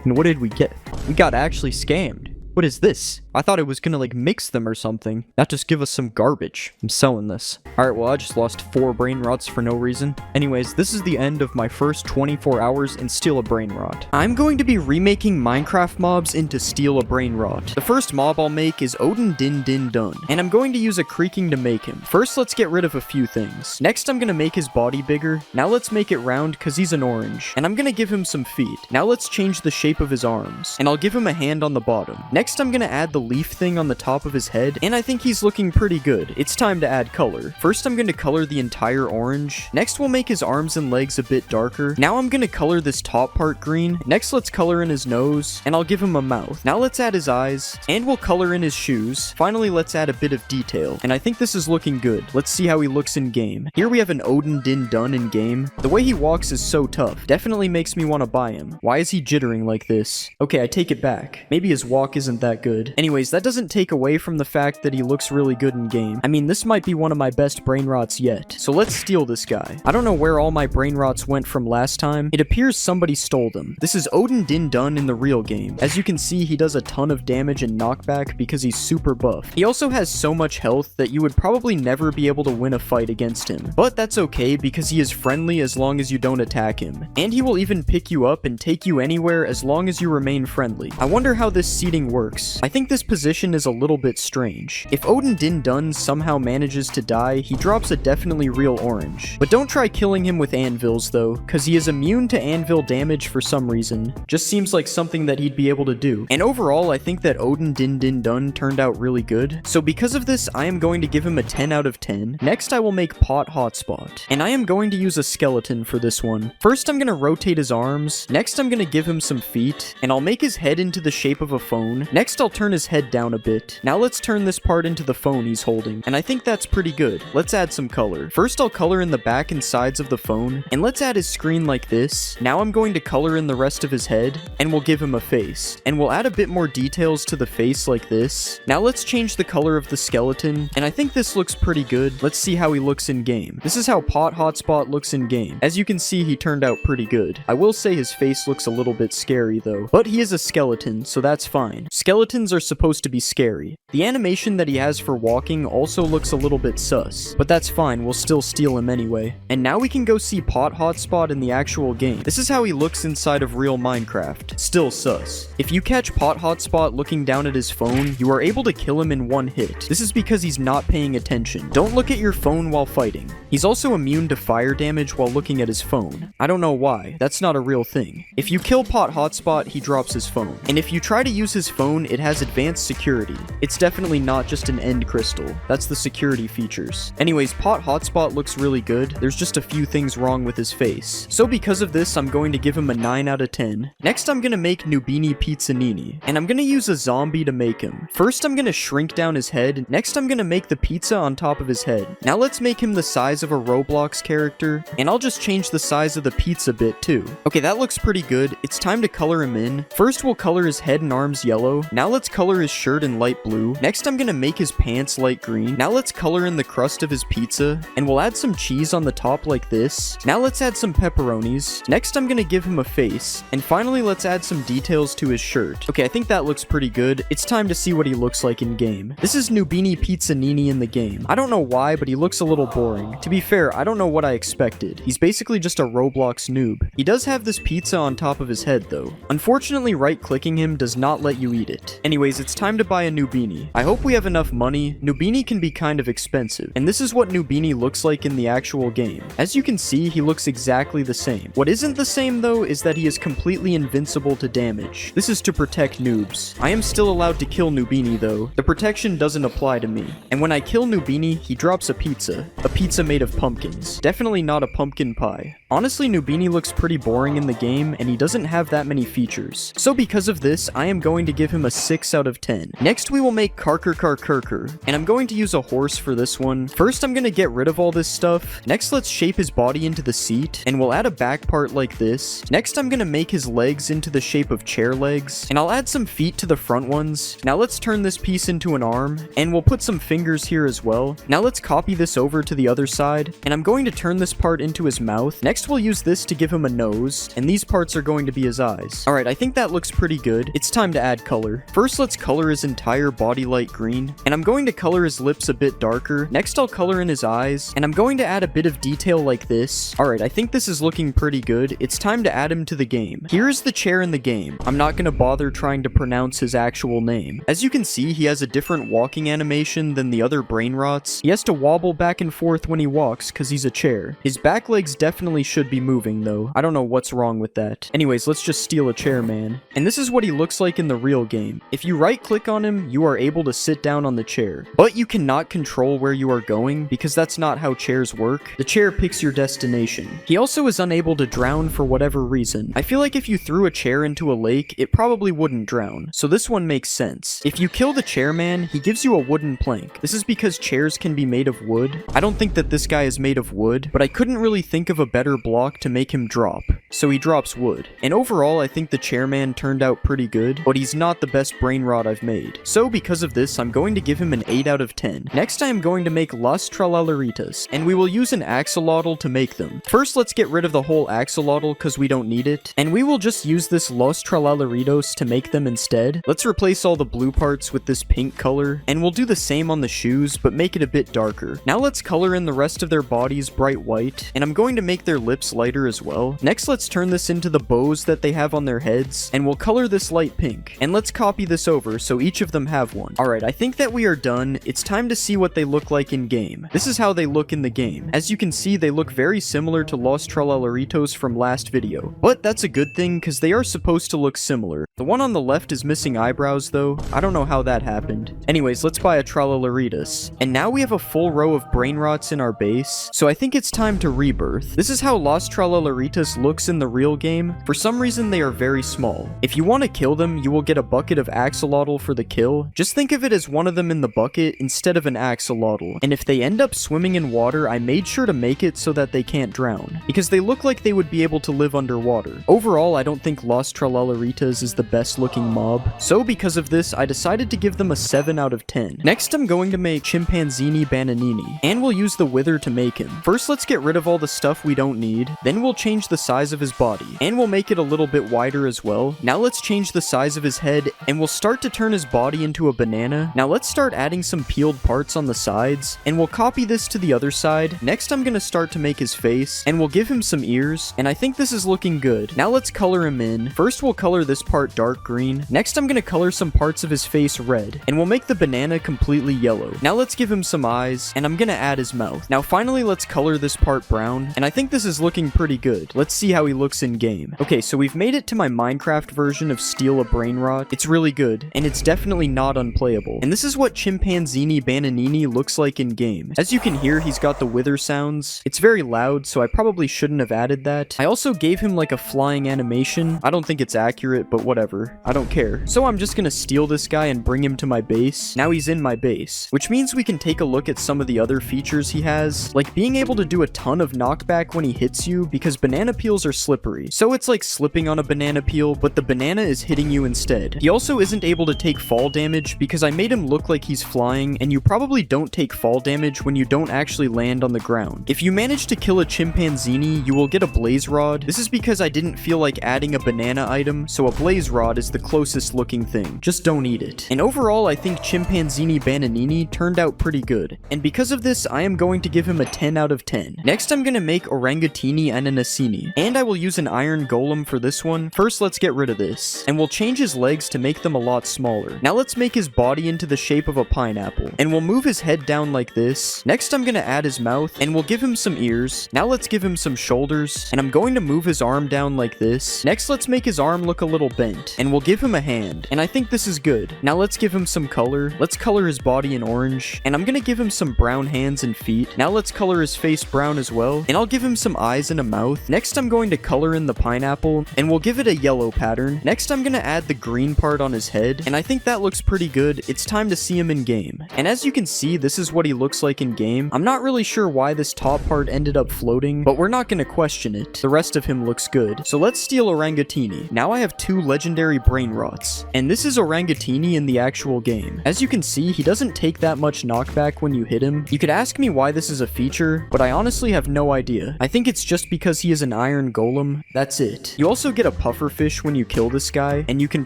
And what did we get? We got actually scammed. What is this? I thought it was gonna like mix them or something, not just give us some garbage. I'm selling this. Alright, well I just lost 4 brain rots for no reason. Anyways, this is the end of my first 24 hours in Steal a Brain Rot. I'm going to be remaking Minecraft mobs into Steal a Brain Rot. The first mob I'll make is Odin Din Din Dun, and I'm going to use a creaking to make him. First, let's get rid of a few things. Next, I'm gonna make his body bigger. Now let's make it round cause he's an orange. And I'm gonna give him some feet. Now let's change the shape of his arms. And I'll give him a hand on the bottom. Next, I'm gonna add the leaf thing on the top of his head, and I think he's looking pretty good. It's time to add color. First, I'm going to color the entire orange. Next, we'll make his arms and legs a bit darker. Now I'm going to color this top part green. Next, let's color in his nose, and I'll give him a mouth. Now let's add his eyes, and we'll color in his shoes. Finally, let's add a bit of detail, and I think this is looking good. Let's see how he looks in game. Here we have an Odin Din Dun in game. The way he walks is so tough. Definitely makes me want to buy him. Why is he jittering like this? Okay, I take it back. Maybe his walk isn't that good. Anyways, that doesn't take away from the fact that he looks really good in game. I mean, this might be one of my best brain rots yet. So let's steal this guy. I don't know where all my brain rots went from last time. It appears somebody stole them. This is Odin Din Dun in the real game. As you can see, he does a ton of damage and knockback because he's super buff. He also has so much health that you would probably never be able to win a fight against him. But that's okay because he is friendly as long as you don't attack him. And he will even pick you up and take you anywhere as long as you remain friendly. I wonder how this seating works. I think this position is a little bit strange. If Odin Din Dun somehow manages to die, he drops a definitely real orange. But don't try killing him with anvils though, cause he is immune to anvil damage for some reason. Just seems like something that he'd be able to do. And overall, I think that Odin Din Din Dun turned out really good. So because of this, I am going to give him a 10 out of 10. Next, I will make Pot Hotspot. And I am going to use a skeleton for this one. First, I'm gonna rotate his arms. Next, I'm gonna give him some feet. And I'll make his head into the shape of a phone. Next, I'll turn his head down a bit. Now let's turn this part into the phone he's holding, and I think that's pretty good. Let's add some color. First, I'll color in the back and sides of the phone, and let's add his screen like this. Now I'm going to color in the rest of his head, and we'll give him a face. And we'll add a bit more details to the face like this. Now let's change the color of the skeleton, and I think this looks pretty good. Let's see how he looks in game. This is how Pot Hotspot looks in game. As you can see, he turned out pretty good. I will say his face looks a little bit scary though, but he is a skeleton, so that's fine. Skeletons are supposed to be scary. The animation that he has for walking also looks a little bit sus, but that's fine, we'll still steal him anyway. And now we can go see Pot Hotspot in the actual game. This is how he looks inside of real Minecraft. Still sus. If you catch Pot Hotspot looking down at his phone, you are able to kill him in one hit. This is because he's not paying attention. Don't look at your phone while fighting. He's also immune to fire damage while looking at his phone. I don't know why, that's not a real thing. If you kill Pot Hotspot, he drops his phone. And if you try to use his phone, it has advanced security. It's definitely not just an end crystal. That's the security features. Anyways, Pot Hotspot looks really good. There's just a few things wrong with his face. So because of this, I'm going to give him a 9 out of 10. Next, I'm gonna make Nubini Pizzanini, and I'm gonna use a zombie to make him. First, I'm gonna shrink down his head. Next, I'm gonna make the pizza on top of his head. Now let's make him the size of a Roblox character, and I'll just change the size of the pizza bit too. Okay, that looks pretty good. It's time to color him in. First, we'll color his head and arms yellow. Now let's color his shirt in light blue. Next, I'm gonna make his pants light green. Now let's color in the crust of his pizza, and we'll add some cheese on the top like this. Now let's add some pepperonis. Next, I'm gonna give him a face, and finally let's add some details to his shirt. Okay, I think that looks pretty good. It's time to see what he looks like in game. This is Nubini Pizzanini in the game. I don't know why, but he looks a little boring. To be fair, I don't know what I expected. He's basically just a Roblox noob. He does have this pizza on top of his head though. Unfortunately, right-clicking him does not let you eat it. Anyways, it's time to buy a Nubini. I hope we have enough money. Nubini can be kind of expensive, and this is what Nubini looks like in the actual game. As you can see, he looks exactly the same. What isn't the same though is that he is completely invincible to damage. This is to protect noobs. I am still allowed to kill Nubini though. The protection doesn't apply to me. And when I kill Nubini, he drops a pizza. A pizza made of pumpkins. Definitely not a pumpkin pie. Honestly, Nubini looks pretty boring in the game, and he doesn't have that many features. So because of this, I am going to give him a 6 out of 10. Next, we will make Karker, and I'm going to use a horse for this one. First, I'm going to get rid of all this stuff. Next, let's shape his body into the seat, and we'll add a back part like this. Next, I'm going to make his legs into the shape of chair legs, and I'll add some feet to the front ones. Now let's turn this piece into an arm, and we'll put some fingers here as well. Now let's copy this over to the other side, and I'm going to turn this part into his mouth. Next, we'll use this to give him a nose, and these parts are going to be his eyes. Alright, I think that looks pretty good. It's time to add color. First, let's color his entire body light green, and I'm going to color his lips a bit darker. Next, I'll color in his eyes, and I'm going to add a bit of detail like this. Alright, I think this is looking pretty good. It's time to add him to the game. Here is the chair in the game. I'm not going to bother trying to pronounce his actual name. As you can see, he has a different walking animation than the other brain rots. He has to wobble back and forth when he walks because he's a chair. His back legs definitely should be moving though. I don't know what's wrong with that. Anyways, let's just steal a chair, man. And this is what he looks like in the real game. If you right click on him, you are able to sit down on the chair. But you cannot control where you are going because that's not how chairs work. The chair picks your destination. He also is unable to drown for whatever reason. I feel like if you threw a chair into a lake, it probably wouldn't drown. So this one makes sense. If you kill the chairman, he gives you a wooden plank. This is because chairs can be made of wood. I don't think that this guy is made of wood, but I couldn't really think of a better block to make him drop. So he drops wood. And overall, I think the chairman turned out pretty good, but he's not the best brain rot I've made. So because of this, I'm going to give him an 8 out of 10. Next, I am going to make Las Tralaleritas, and we will use an axolotl to make them. First, let's get rid of the whole axolotl because we don't need it, and we will just use this Los Tralaleritos to make them instead. Let's replace all the blue parts with this pink color, and we'll do the same on the shoes, but make it a bit darker. Now let's color in the rest of their bodies bright white, and I'm going to make their lips lighter as well. Next, let's turn this into the bows that they have on their heads, and we'll color this light pink. And let's copy this over so each of them have one. Alright, I think that we are done. It's time to see what they look like in game. This is how they look in the game. As you can see, they look very similar to Los Tralaleritos from last video. But that's a good thing because they are supposed to look similar. The one on the left is missing eyebrows though. I don't know how that happened. Anyways, let's buy a Tralaleritas. And now we have a full row of brain rots in our base, so I think it's time to rebirth. This is how Los Tralaleritas looks in the real game. For some reason, they are very small. If you want to kill them, you will get a bucket of axolotl for the kill. Just think of it as one of them in the bucket instead of an axolotl. And if they end up swimming in water, I made sure to make it so that they can't drown, because they look like they would be able to live underwater. Overall, I don't think Los Tralaleritas is the best looking mob, so because of this, I decided to give them a 7 out of 10. Next, I'm going to make Chimpanzini Bananini, and we'll use the wither to make him. First, let's get rid of all the stuff we don't need, then we'll change the size of his body, and we'll make it a little bit wider as well. Now let's change the size of his head, and we'll start to turn his body into a banana. Now let's start adding some peeled parts on the sides, and we'll copy this to the other side. Next, I'm gonna start to make his face, and we'll give him some ears, and I think this is looking good. Now let's color him in. First, we'll color this part dark green. Next, I'm gonna color some parts of his face red, and we'll make the banana completely yellow. Now let's give him some eyes, and I'm gonna add his mouth. Now finally, let's color this part brown, and I think this is looking pretty good. Let's see how he looks in game. Okay, so we've made it to my Minecraft version of Steal a Brain Rot. It's really good, and it's definitely not unplayable. And this is what Chimpanzini Bananini looks like in game. As you can hear, he's got the wither sounds. It's very loud, so I probably shouldn't have added that. I also gave him like a flying animation. I don't think it's accurate, but whatever. I don't care. So I'm just gonna steal this guy and bring him to my base. Now he's in my base, which means we can take a look at some of the other features he has, like being able to do a ton of knockback when he hits you because banana peels are slippery. So it's like slipping on a banana peel, but the banana is hitting you instead. He also isn't able to take fall damage because I made him look like he's flying, and you probably don't take fall damage when you don't actually land on the ground. If you manage to kill a Chimpanzini, you will get a blaze rod. This is because I didn't feel like adding a banana item, so a blaze rod is the closest looking thing. Just don't eat it. And overall, I think Chimpanzini Bananini turned out pretty good. And because of this, I am going to give him a 10 out of 10. Next, I'm gonna make Orangatini Ananasini, and I will use an iron golem for this one. First, let's get rid of this. And we'll change his legs to make them a lot smaller. Now let's make his body into the shape of a pineapple. And we'll move his head down like this. Next, I'm gonna add his mouth, and we'll give him some ears. Now let's give him some shoulders. And I'm going to move his arm down like this. Next, let's make his arm look a little bent. And we'll give him a hand. And I think this is good. Now let's give him some color. Let's color his body in orange. And I'm gonna give him some brown hands and feet. Now let's color his face brown as well. And I'll give him some eyes and a mouth. Next, I'm going to color in the pineapple. And we'll give it a yellow pattern. Next, I'm gonna add the green part on his head. And I think that looks pretty good. It's time to see him in game. And as you can see, this is what he looks like in game. I'm not really sure why this top part ended up floating, but we're not gonna question it. The rest of him looks good. So let's steal Orangatini. Now I have 2 legendary brain rots. And this is Orangatini in the actual game. As you can see, he doesn't take that much knockback when you hit him. You could ask me why this is a feature, but I honestly have no idea. I think it's just because he is an iron golem. That's it. You also get a pufferfish when you kill this guy, and you can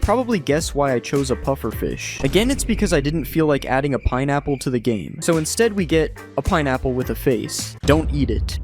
probably guess why I chose a pufferfish. Again, it's because I didn't feel like adding a pineapple to the game. So instead we get a pineapple with a face. Don't eat it.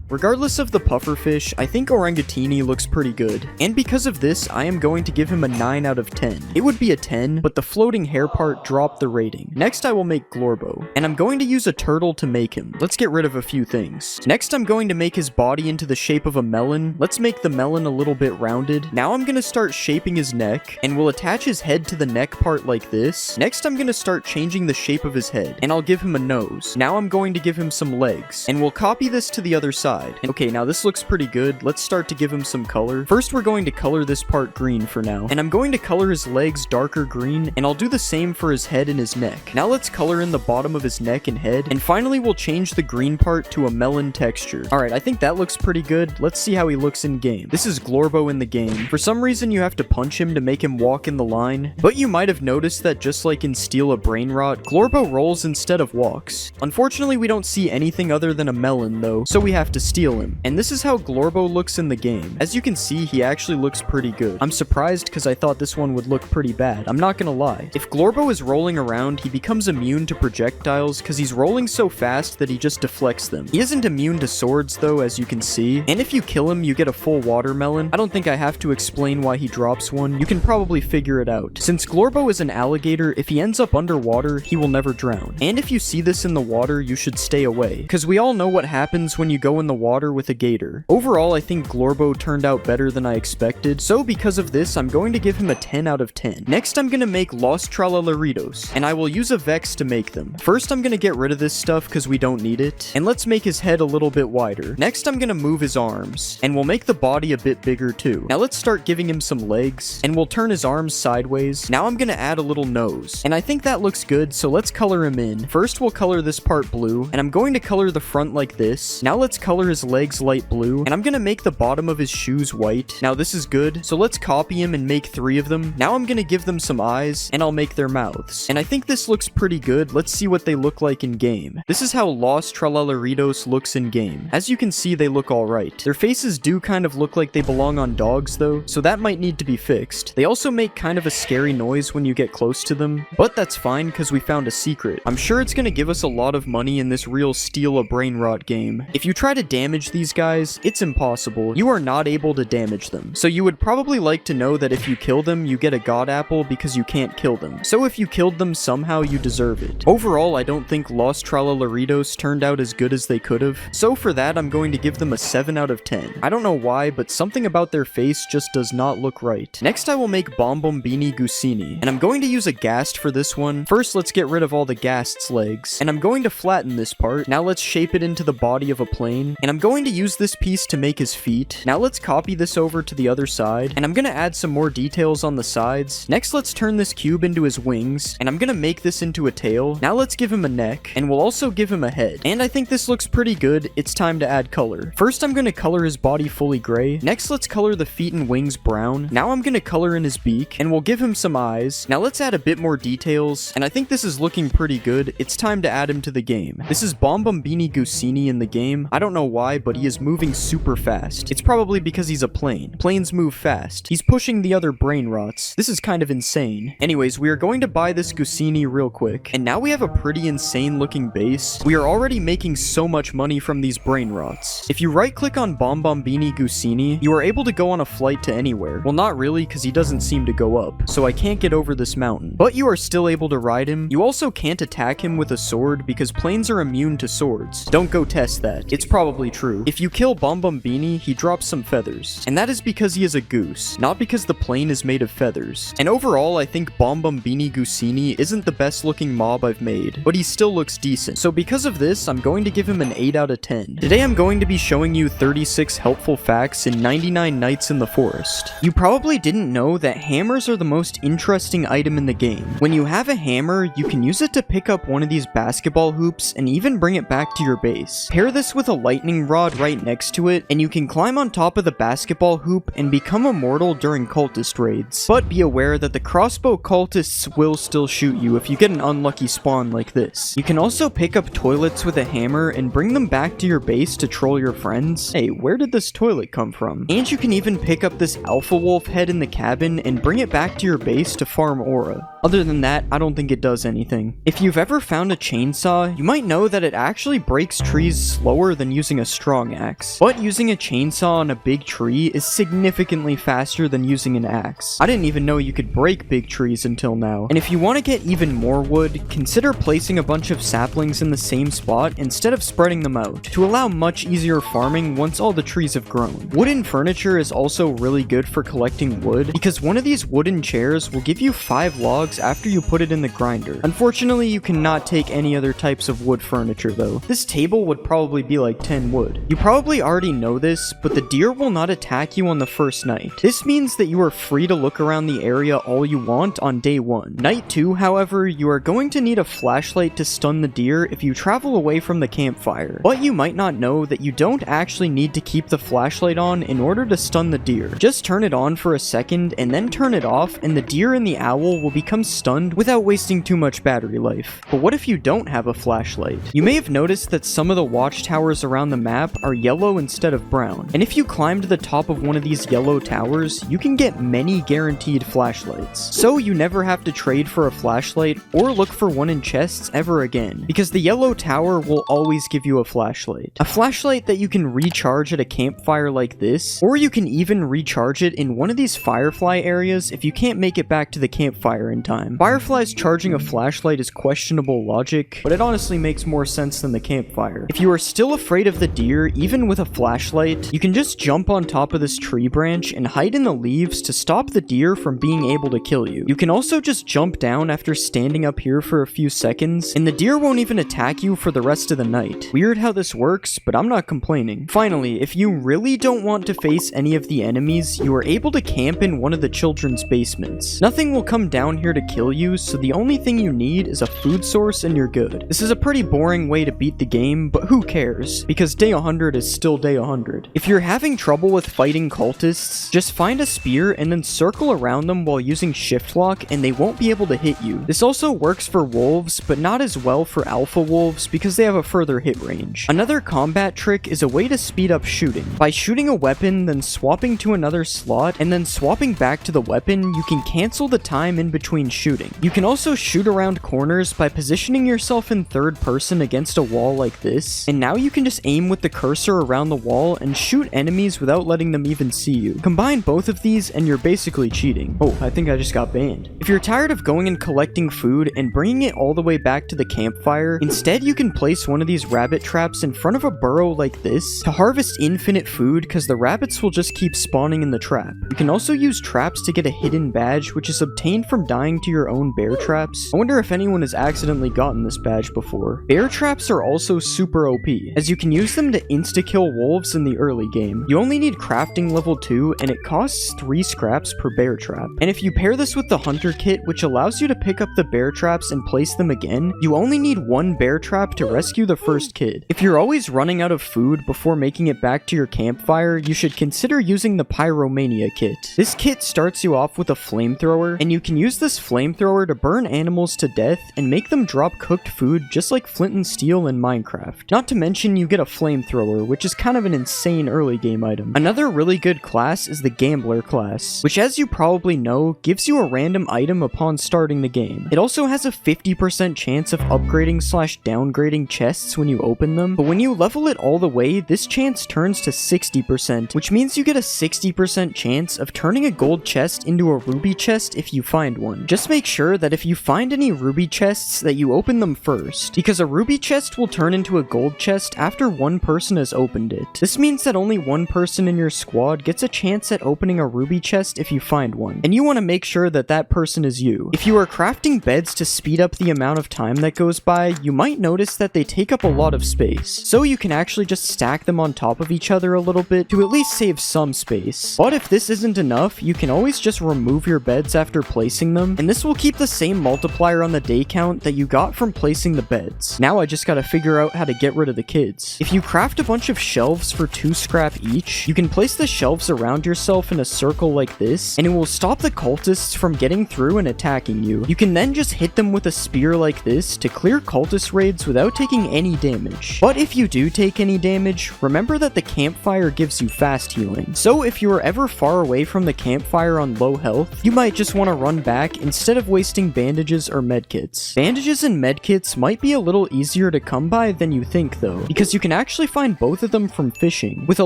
Regardless of the pufferfish, I think Orangatini looks pretty good. And because of this, I am going to give him a 9 out of 10. It would be a 10, but the floating hair part dropped the rating. Next, I will make Glorbo. And I'm going to use a turtle to make him. Let's get rid of a few things. Next, I'm going to make his body into the shape of a melon. Let's make the melon a little bit rounded. Now I'm going to start shaping his neck, and we'll attach his head to the neck part like this. Next, I'm going to start changing the shape of his head, and I'll give him a nose. Now I'm going to give him some legs, and we'll copy this to the other side. Okay, now this looks pretty good. Let's start to give him some color. First, we're going to color this part green for now. And I'm going to color his legs darker green, and I'll do the same for his head and his neck. Now let's color in the bottom of his neck and head, and finally we'll change the green part to a melon texture. Alright, I think that looks pretty good. Let's see how he looks in game. This is Glorbo in the game. For some reason, you have to punch him to make him walk in the line, but you might have noticed that just like in Steal a Brain Rot, Glorbo rolls instead of walks. Unfortunately, we don't see anything other than a melon though, so we have to steal him. And this is how Glorbo looks in the game. As you can see, he actually looks pretty good. I'm surprised because I thought this one would look pretty bad. I'm not gonna lie. If Glorbo is rolling around, he becomes immune to projectiles because he's rolling so fast that he just deflects them. He isn't immune to swords though, as you can see. And if you kill him, you get a full watermelon. I don't think I have to explain why he drops one. You can probably figure it out. Since Glorbo is an alligator, if he ends up underwater, he will never drown. And if you see this in the water, you should stay away, because we all know what happens when you go in the water with a gator. Overall, I think Glorbo turned out better than I expected, so because of this, I'm going to give him a 10 out of 10. Next, I'm going to make Los Tralalaritos, and I will use a Vex to make them. First, I'm going to get rid of this stuff because we don't need it, and let's make his head a little bit wider. Next, I'm going to move his arms, and we'll make the body a bit bigger too. Now let's start giving him some legs, and we'll turn his arms sideways. Now I'm going to add a little nose, and I think that looks good, so let's color him in. First, we'll color this part blue, and I'm going to color the front like this. Now let's color his legs light blue, and I'm gonna make the bottom of his shoes white. Now this is good, so let's copy him and make 3 of them. Now I'm gonna give them some eyes, and I'll make their mouths. And I think this looks pretty good. Let's see what they look like in game. This is how Los Tralalaritos looks in game. As you can see, they look alright. Their faces do kind of look like they belong on dogs though, so that might need to be fixed. They also make kind of a scary noise when you get close to them, but that's fine because we found a secret. I'm sure it's gonna give us a lot of money in this real Steal a Brain Rot game. If you try to damage these guys, it's impossible. You are not able to damage them. So you would probably like to know that if you kill them, you get a god apple because you can't kill them. So if you killed them somehow, you deserve it. Overall, I don't think Los Tralalaritos turned out as good as they could have. So for that, I'm going to give them a 7 out of 10. I don't know why, but something about their face just does not look right. Next, I will make Bombombini Gusini, and I'm going to use a Ghast for this one. First, let's get rid of all the Ghast's legs, and I'm going to flatten this part. Now let's shape it into the body of a plane, and I'm going to use this piece to make his feet. Now let's copy this over to the other side, and I'm gonna add some more details on the sides. Next, let's turn this cube into his wings, and I'm gonna make this into a tail. Now let's give him a neck, and we'll also give him a head. And I think this looks pretty good. It's time to add color. First, I'm gonna color his body fully gray. Next, let's color the feet and wings brown. Now I'm gonna color in his beak, and we'll give him some eyes. Now let's add a bit more details, and I think this is looking pretty good. It's time to add him to the game. This is Bombombini Gusini in the game. I don't know why, but he is moving super fast. It's probably because he's a plane. Planes move fast. He's pushing the other brain rots. This is kind of insane. Anyways, we are going to buy this Gusini real quick. And now we have a pretty insane looking base. We are already making so much money from these brain rots. If you right click on Bombombini Gusini, you are able to go on a flight to anywhere. Well, not really, because he doesn't seem to go up. So I can't get over this mountain. But you are still able to ride him. You also can't attack him with a sword because planes are immune to swords. Don't go test that. It's probably true. If you kill Bombombini, he drops some feathers. And that is because he is a goose, not because the plane is made of feathers. And overall, I think Bombombini Gusini isn't the best looking mob I've made, but he still looks decent. So because of this, I'm going to give him an 8 out of 10. Today I'm going to be showing you 36 helpful facts in 99 Nights in the Forest. You probably didn't know that hammers are the most interesting item in the game. When you have a hammer, you can use it to pick up one of these basketball hoops and even bring it back to your base. Pair this with a lightning rod right next to it, and you can climb on top of the basketball hoop and become immortal during cultist raids. But be aware that the crossbow cultists will still shoot you if you get an unlucky spawn like this. You can also pick up toilets with a hammer and bring them back to your base to troll your friends. Hey, where did this toilet come from? And you can even pick up this alpha wolf head in the cabin and bring it back to your base to farm aura. Other than that, I don't think it does anything. If you've ever found a chainsaw, you might know that it actually breaks trees slower than using a strong axe. But using a chainsaw on a big tree is significantly faster than using an axe. I didn't even know you could break big trees until now. And if you want to get even more wood, consider placing a bunch of saplings in the same spot instead of spreading them out, to allow much easier farming once all the trees have grown. Wooden furniture is also really good for collecting wood, because one of these wooden chairs will give you 5 logs after you put it in the grinder. Unfortunately, you cannot take any other types of wood furniture though. This table would probably be like 10 wood. You probably already know this, but the deer will not attack you on the first night. This means that you are free to look around the area all you want on day 1. Night 2, however, you are going to need a flashlight to stun the deer if you travel away from the campfire. But you might not know that you don't actually need to keep the flashlight on in order to stun the deer. Just turn it on for a second and then turn it off, and the deer and the owl will become stunned without wasting too much battery life. But what if you don't have a flashlight? You may have noticed that some of the watchtowers around the map are yellow instead of brown. And if you climb to the top of one of these yellow towers, you can get many guaranteed flashlights. So you never have to trade for a flashlight or look for one in chests ever again, because the yellow tower will always give you a flashlight. A flashlight that you can recharge at a campfire like this, or you can even recharge it in one of these firefly areas if you can't make it back to the campfire in time. Fireflies charging a flashlight is questionable logic, but it honestly makes more sense than the campfire. If you are still afraid of the deer, even with a flashlight, you can just jump on top of this tree branch and hide in the leaves to stop the deer from being able to kill you. You can also just jump down after standing up here for a few seconds, and the deer won't even attack you for the rest of the night. Weird how this works, but I'm not complaining. Finally, if you really don't want to face any of the enemies, you are able to camp in one of the children's basements. Nothing will come down here to kill you, so the only thing you need is a food source and you're good. This is a pretty boring way to beat the game, but who cares? Because day 100 is still day 100. If you're having trouble with fighting cultists, just find a spear and then circle around them while using shift lock and they won't be able to hit you. This also works for wolves, but not as well for alpha wolves because they have a further hit range. Another combat trick is a way to speed up shooting. By shooting a weapon, then swapping to another slot, and then swapping back to the weapon, you can cancel the time in between shooting. You can also shoot around corners by positioning yourself in third person against a wall like this, and now you can just aim with the cursor around the wall and shoot enemies without letting them even see you. Combine both of these and you're basically cheating. Oh, I think I just got banned. If you're tired of going and collecting food and bringing it all the way back to the campfire, instead you can place one of these rabbit traps in front of a burrow like this to harvest infinite food because the rabbits will just keep spawning in the trap. You can also use traps to get a hidden badge, which is obtained from dying to your own bear traps. I wonder if anyone has accidentally gotten this badge before. Bear traps are also super OP, as you can use them to insta-kill wolves in the early game. You only need crafting level 2, and it costs 3 scraps per bear trap. And if you pair this with the hunter kit, which allows you to pick up the bear traps and place them again, you only need 1 bear trap to rescue the first kid. If you're always running out of food before making it back to your campfire, you should consider using the Pyromania kit. This kit starts you off with a flamethrower, and you can use this flamethrower to burn animals to death and make them drop cooked food just like flint and steel in Minecraft. Not to mention you get a flamethrower, which is kind of an insane early game item. Another really good class is the Gambler class, which as you probably know, gives you a random item upon starting the game. It also has a 50% chance of upgrading / downgrading chests when you open them, but when you level it all the way, this chance turns to 60%, which means you get a 60% chance of turning a gold chest into a ruby chest if you find one. Just make sure that if you find any ruby chests that you open them first, because a ruby chest will turn into a gold chest after one person has opened it. This means that only one person in your squad gets a chance at opening a ruby chest if you find one, and you want to make sure that that person is you. If you are crafting beds to speed up the amount of time that goes by, you might notice that they take up a lot of space, so you can actually just stack them on top of each other a little bit to at least save some space. But if this isn't enough, you can always just remove your beds after placing them, and this will keep the same multiplier on the day count that you got from placing the beds. Now I just gotta figure out how to get rid of the kids. If you craft a bunch of shelves for 2 scrap each, you can place the shelves around yourself in a circle like this, and it will stop the cultists from getting through and attacking you. You can then just hit them with a spear like this to clear cultist raids without taking any damage. But if you do take any damage, remember that the campfire gives you fast healing. So if you are ever far away from the campfire on low health, you might just want to run back instead of wasting bandages or medkits. Bandages and medkits might be a little easier to come by than you think though, because you can actually find both of them from fishing. With a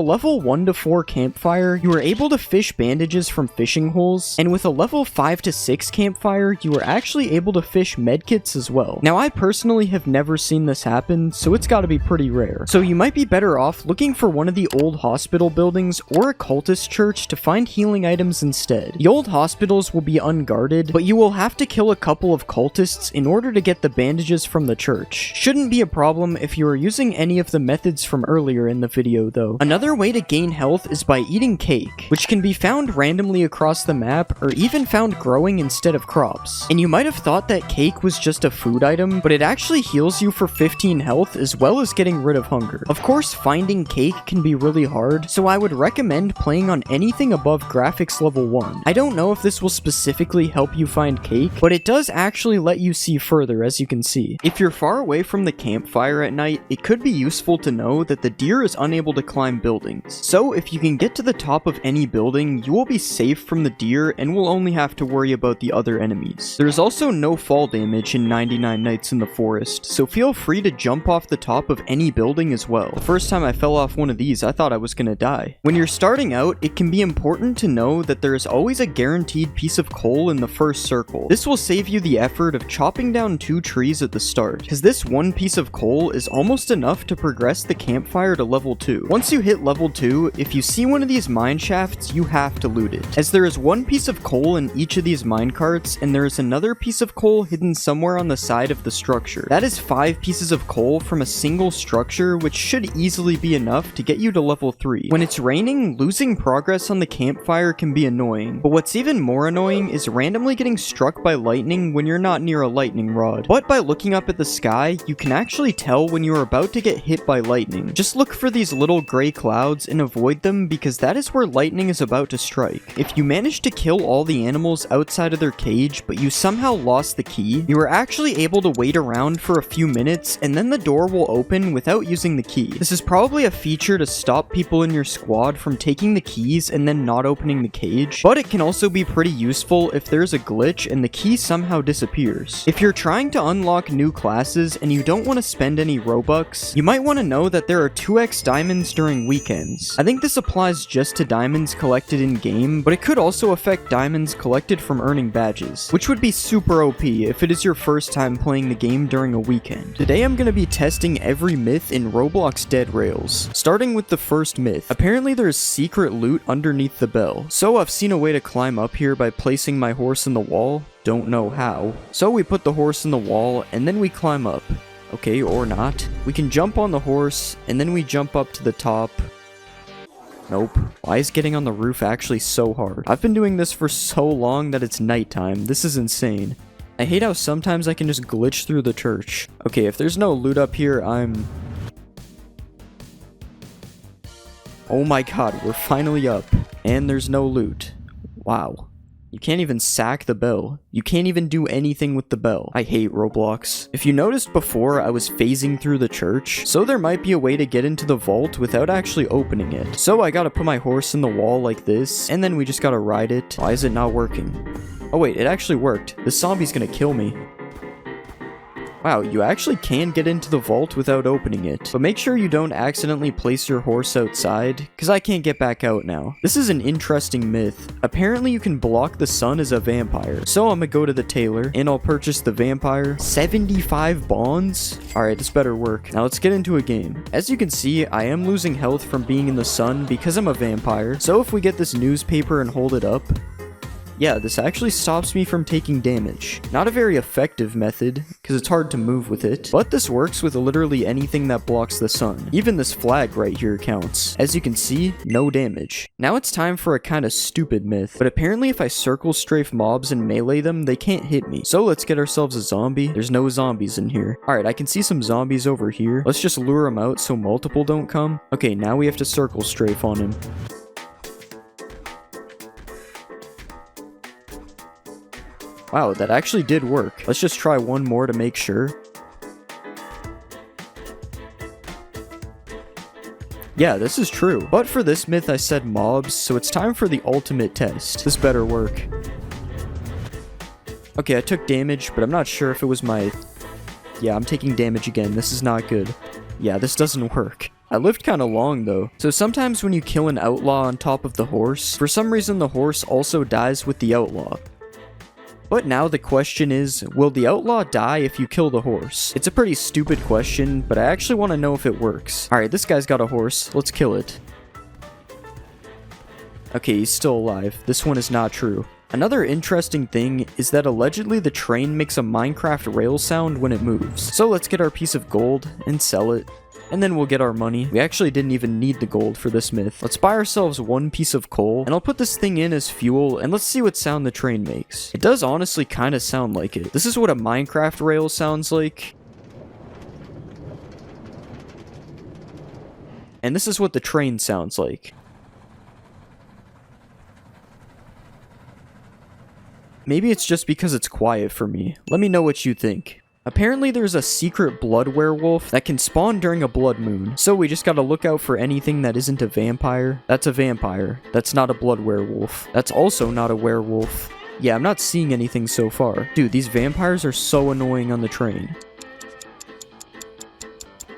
level 1 to 4 campfire, you are able to fish bandages from fishing holes, and with a level 5 to 6 campfire, you are actually able to fish medkits as well. Now I personally have never seen this happen, so it's gotta be pretty rare. So you might be better off looking for one of the old hospital buildings or a cultist church to find healing items instead. The old hospitals will be unguarded, but you will have to kill a couple of cultists in order to get the bandages from the church. Shouldn't be a problem if you are using any of the methods from earlier in the video though. Another way to gain health is by eating cake, which can be found randomly across the map or even found growing instead of crops. And you might have thought that cake was just a food item, but it actually heals you for 15 health as well as getting rid of hunger. Of course, finding cake can be really hard, so I would recommend playing on anything above graphics level 1. I don't know if this will specifically help you find cake, but it does actually let you see further, as you can see. If you're far away from the campfire at night, it could be useful to know that the deer is unable to climb buildings. So if you can get to the top of any building, you will be safe from the deer and will only have to worry about the other enemies. There's also no fall damage in 99 Nights in the Forest, so feel free to jump off the top of any building as well. The first time I fell off one of these, I thought I was gonna die. When you're starting out, it can be important to know that there is always a guaranteed piece of coal in the first circle. This will save you the effort of chopping down 2 trees at the start, because this one piece of coal is almost enough to progress the campfire to level 2. Once you hit level 2, if you see one of these mine shafts, you have to loot it, as there is one piece of coal in each of these mine carts, and there is another piece of coal hidden somewhere on the side of the structure. That is 5 pieces of coal from a single structure, which should easily be enough to get you to level 3. When it's raining, losing progress on the campfire can be annoying, but what's even more annoying is randomly getting struck by lightning when you're not near a lightning rod. But by looking up at the sky, you can actually tell when you are about to get hit by lightning. Just look for these little gray clouds and avoid them, because that is where lightning is about to strike. If you manage to kill all the animals outside of their cage, but you somehow lost the key, you are actually able to wait around for a few minutes, and then the door will open without using the key. This is probably a feature to stop people in your squad from taking the keys and then not opening the cage, but it can also be pretty useful if there's a glitch and the key somehow disappears. If you're trying to unlock new classes and you don't want to spend any Robux, you might want to know that there are 2x diamonds during weekends. I think this applies just to diamonds collected in-game, but it could also affect diamonds collected from earning badges, which would be super OP if it is your first time playing the game during a weekend. Today I'm going to be testing every myth in Roblox Dead Rails, starting with the first myth. Apparently there's secret loot underneath the bell, so I've seen a way to climb up here by placing my horse in the wall. Don't know how. So we put the horse in the wall and then we climb up. Okay, or not. We can jump on the horse and then we jump up to the top. Nope. Why is getting on the roof actually so hard? I've been doing this for so long that it's nighttime. This is insane. I hate how sometimes I can just glitch through the church. Okay, if there's no loot up here, Oh my god, we're finally up. And there's no loot. Wow. You can't even sack the bell. You can't even do anything with the bell. I hate Roblox. If you noticed before, I was phasing through the church, so there might be a way to get into the vault without actually opening it. So I gotta put my horse in the wall like this, and then we just gotta ride it. Why is it not working? Oh wait, it actually worked. This zombie's gonna kill me. Wow, you actually can get into the vault without opening it, but make sure you don't accidentally place your horse outside, because I can't get back out now. This is an interesting myth. Apparently you can block the sun as a vampire, so I'm gonna go to the tailor, and I'll purchase the vampire. 75 bonds? Alright, this better work. Now let's get into a game. As you can see, I am losing health from being in the sun because I'm a vampire, so if we get this newspaper and hold it up, yeah, this actually stops me from taking damage. Not a very effective method, because it's hard to move with it, but this works with literally anything that blocks the sun. Even this flag right here counts. As you can see, no damage. Now it's time for a kind of stupid myth, but apparently if I circle strafe mobs and melee them, they can't hit me. So let's get ourselves a zombie. There's no zombies in here. Alright, I can see some zombies over here. Let's just lure them out so multiple don't come. Okay, now we have to circle strafe on him. Wow, that actually did work. Let's just try one more to make sure. Yeah, this is true. But for this myth, I said mobs, so it's time for the ultimate test. This better work. Okay, I took damage, but I'm not sure if it was my... Yeah, I'm taking damage again. This is not good. Yeah, this doesn't work. I lived kind of long though. So sometimes when you kill an outlaw on top of the horse, for some reason the horse also dies with the outlaw. But now the question is, will the outlaw die if you kill the horse? It's a pretty stupid question, but I actually want to know if it works. Alright, this guy's got a horse. Let's kill it. Okay, he's still alive. This one is not true. Another interesting thing is that allegedly the train makes a Minecraft rail sound when it moves. So let's get our piece of gold and sell it. And then we'll get our money. We actually didn't even need the gold for this myth. Let's buy ourselves one piece of coal, and I'll put this thing in as fuel, and let's see what sound the train makes. It does honestly kind of sound like it. This is what a Minecraft rail sounds like. And this is what the train sounds like. Maybe it's just because it's quiet for me. Let me know what you think. Apparently there's a secret blood werewolf that can spawn during a blood moon, so we just gotta look out for anything that isn't a vampire. That's a vampire. That's not a blood werewolf. That's also not a werewolf. Yeah, I'm not seeing anything so far. Dude, these vampires are so annoying on the train.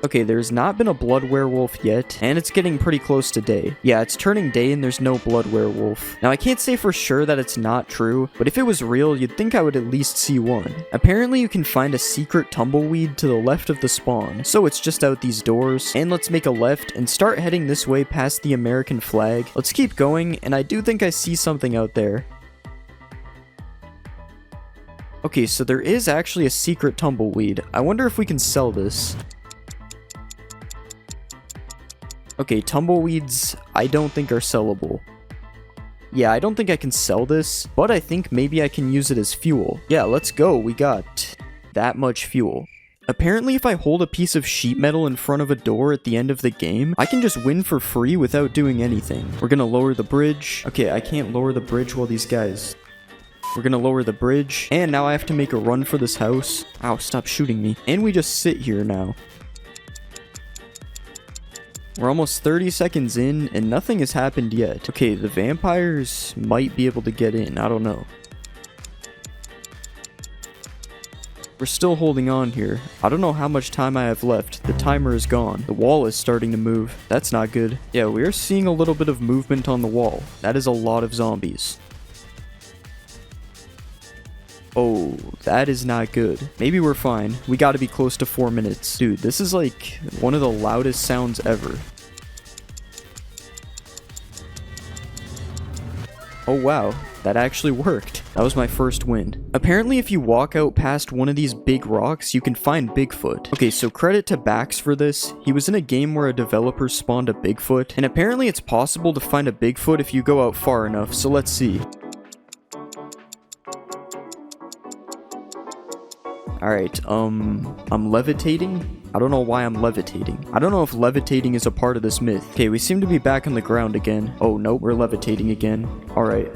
Okay, there's not been a blood werewolf yet, and it's getting pretty close to day. Yeah, it's turning day and there's no blood werewolf. Now, I can't say for sure that it's not true, but if it was real, you'd think I would at least see one. Apparently, you can find a secret tumbleweed to the left of the spawn, so it's just out these doors. And let's make a left and start heading this way past the American flag. Let's keep going, and I do think I see something out there. Okay, so there is actually a secret tumbleweed. I wonder if we can sell this. Okay, tumbleweeds, I don't think are sellable. Yeah, I don't think I can sell this, but I think maybe I can use it as fuel. Yeah, let's go. We got that much fuel. Apparently, if I hold a piece of sheet metal in front of a door at the end of the game, I can just win for free without doing anything. We're gonna lower the bridge. Okay, I can't lower the bridge while these guys... We're gonna lower the bridge, and now I have to make a run for this house. Ow, stop shooting me. And we just sit here now. We're almost 30 seconds in, and nothing has happened yet. Okay, the vampires might be able to get in. I don't know. We're still holding on here. I don't know how much time I have left. The timer is gone. The wall is starting to move. That's not good. Yeah, we are seeing a little bit of movement on the wall. That is a lot of zombies. Oh, that is not good. Maybe we're fine. We gotta be close to 4 minutes. Dude, this is like one of the loudest sounds ever. Oh wow, that actually worked. That was my first win. Apparently if you walk out past one of these big rocks, you can find Bigfoot. Okay, so credit to Bax for this. He was in a game where a developer spawned a Bigfoot, and apparently it's possible to find a Bigfoot if you go out far enough, so let's see. Alright, I'm levitating? I don't know why I'm levitating. I don't know if levitating is a part of this myth. Okay, we seem to be back on the ground again. Oh, no, we're levitating again. Alright.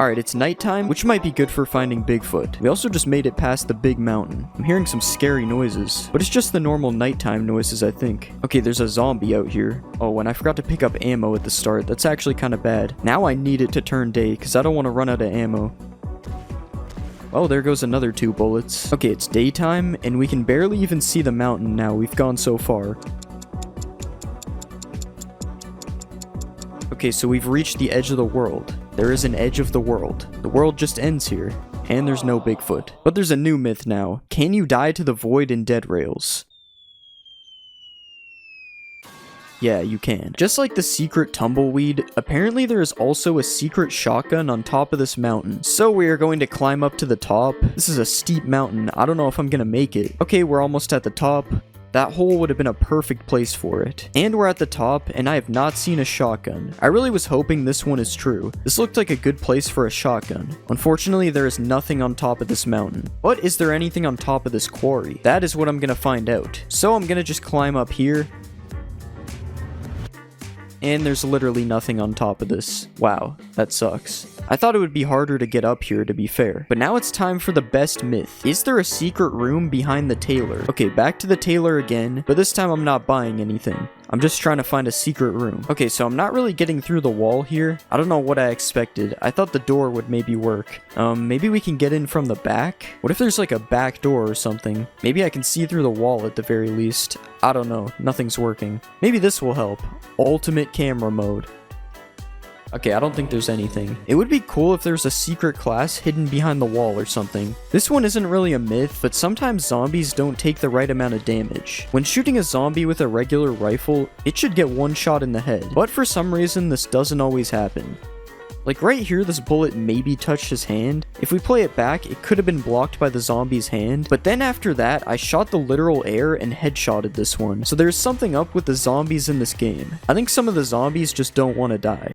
Alright, it's nighttime, which might be good for finding Bigfoot. We also just made it past the big mountain. I'm hearing some scary noises, but it's just the normal nighttime noises, I think. Okay, there's a zombie out here. Oh, and I forgot to pick up ammo at the start. That's actually kind of bad. Now I need it to turn day, because I don't want to run out of ammo. Oh, there goes another 2 bullets. Okay, it's daytime, and we can barely even see the mountain now. We've gone so far. Okay, so we've reached the edge of the world. There is an edge of the world. The world just ends here, and there's no Bigfoot. But there's a new myth now. Can you die to the void in Dead Rails? Yeah, you can. Just like the secret tumbleweed, apparently there is also a secret shotgun on top of this mountain. So we are going to climb up to the top. This is a steep mountain. I don't know if I'm gonna make it. Okay, we're almost at the top. That hole would have been a perfect place for it. And we're at the top, and I have not seen a shotgun. I really was hoping this one is true. This looked like a good place for a shotgun. Unfortunately, there is nothing on top of this mountain. But is there anything on top of this quarry? That is what I'm gonna find out. So I'm gonna just climb up here. And there's literally nothing on top of this. Wow, that sucks. I thought it would be harder to get up here, to be fair. But now it's time for the best myth. Is there a secret room behind the tailor? Okay, back to the tailor again, but this time I'm not buying anything. I'm just trying to find a secret room. Okay, so I'm not really getting through the wall here. I don't know what I expected. I thought the door would maybe work. Maybe we can get in from the back? What if there's like a back door or something? Maybe I can see through the wall at the very least. I don't know. Nothing's working. Maybe this will help. Ultimate camera mode. Okay, I don't think there's anything. It would be cool if there's a secret class hidden behind the wall or something. This one isn't really a myth, but sometimes zombies don't take the right amount of damage. When shooting a zombie with a regular rifle, it should get one shot in the head. But for some reason, this doesn't always happen. Like right here, this bullet maybe touched his hand. If we play it back, it could have been blocked by the zombie's hand. But then after that, I shot the literal air and headshotted this one. So there's something up with the zombies in this game. I think some of the zombies just don't want to die.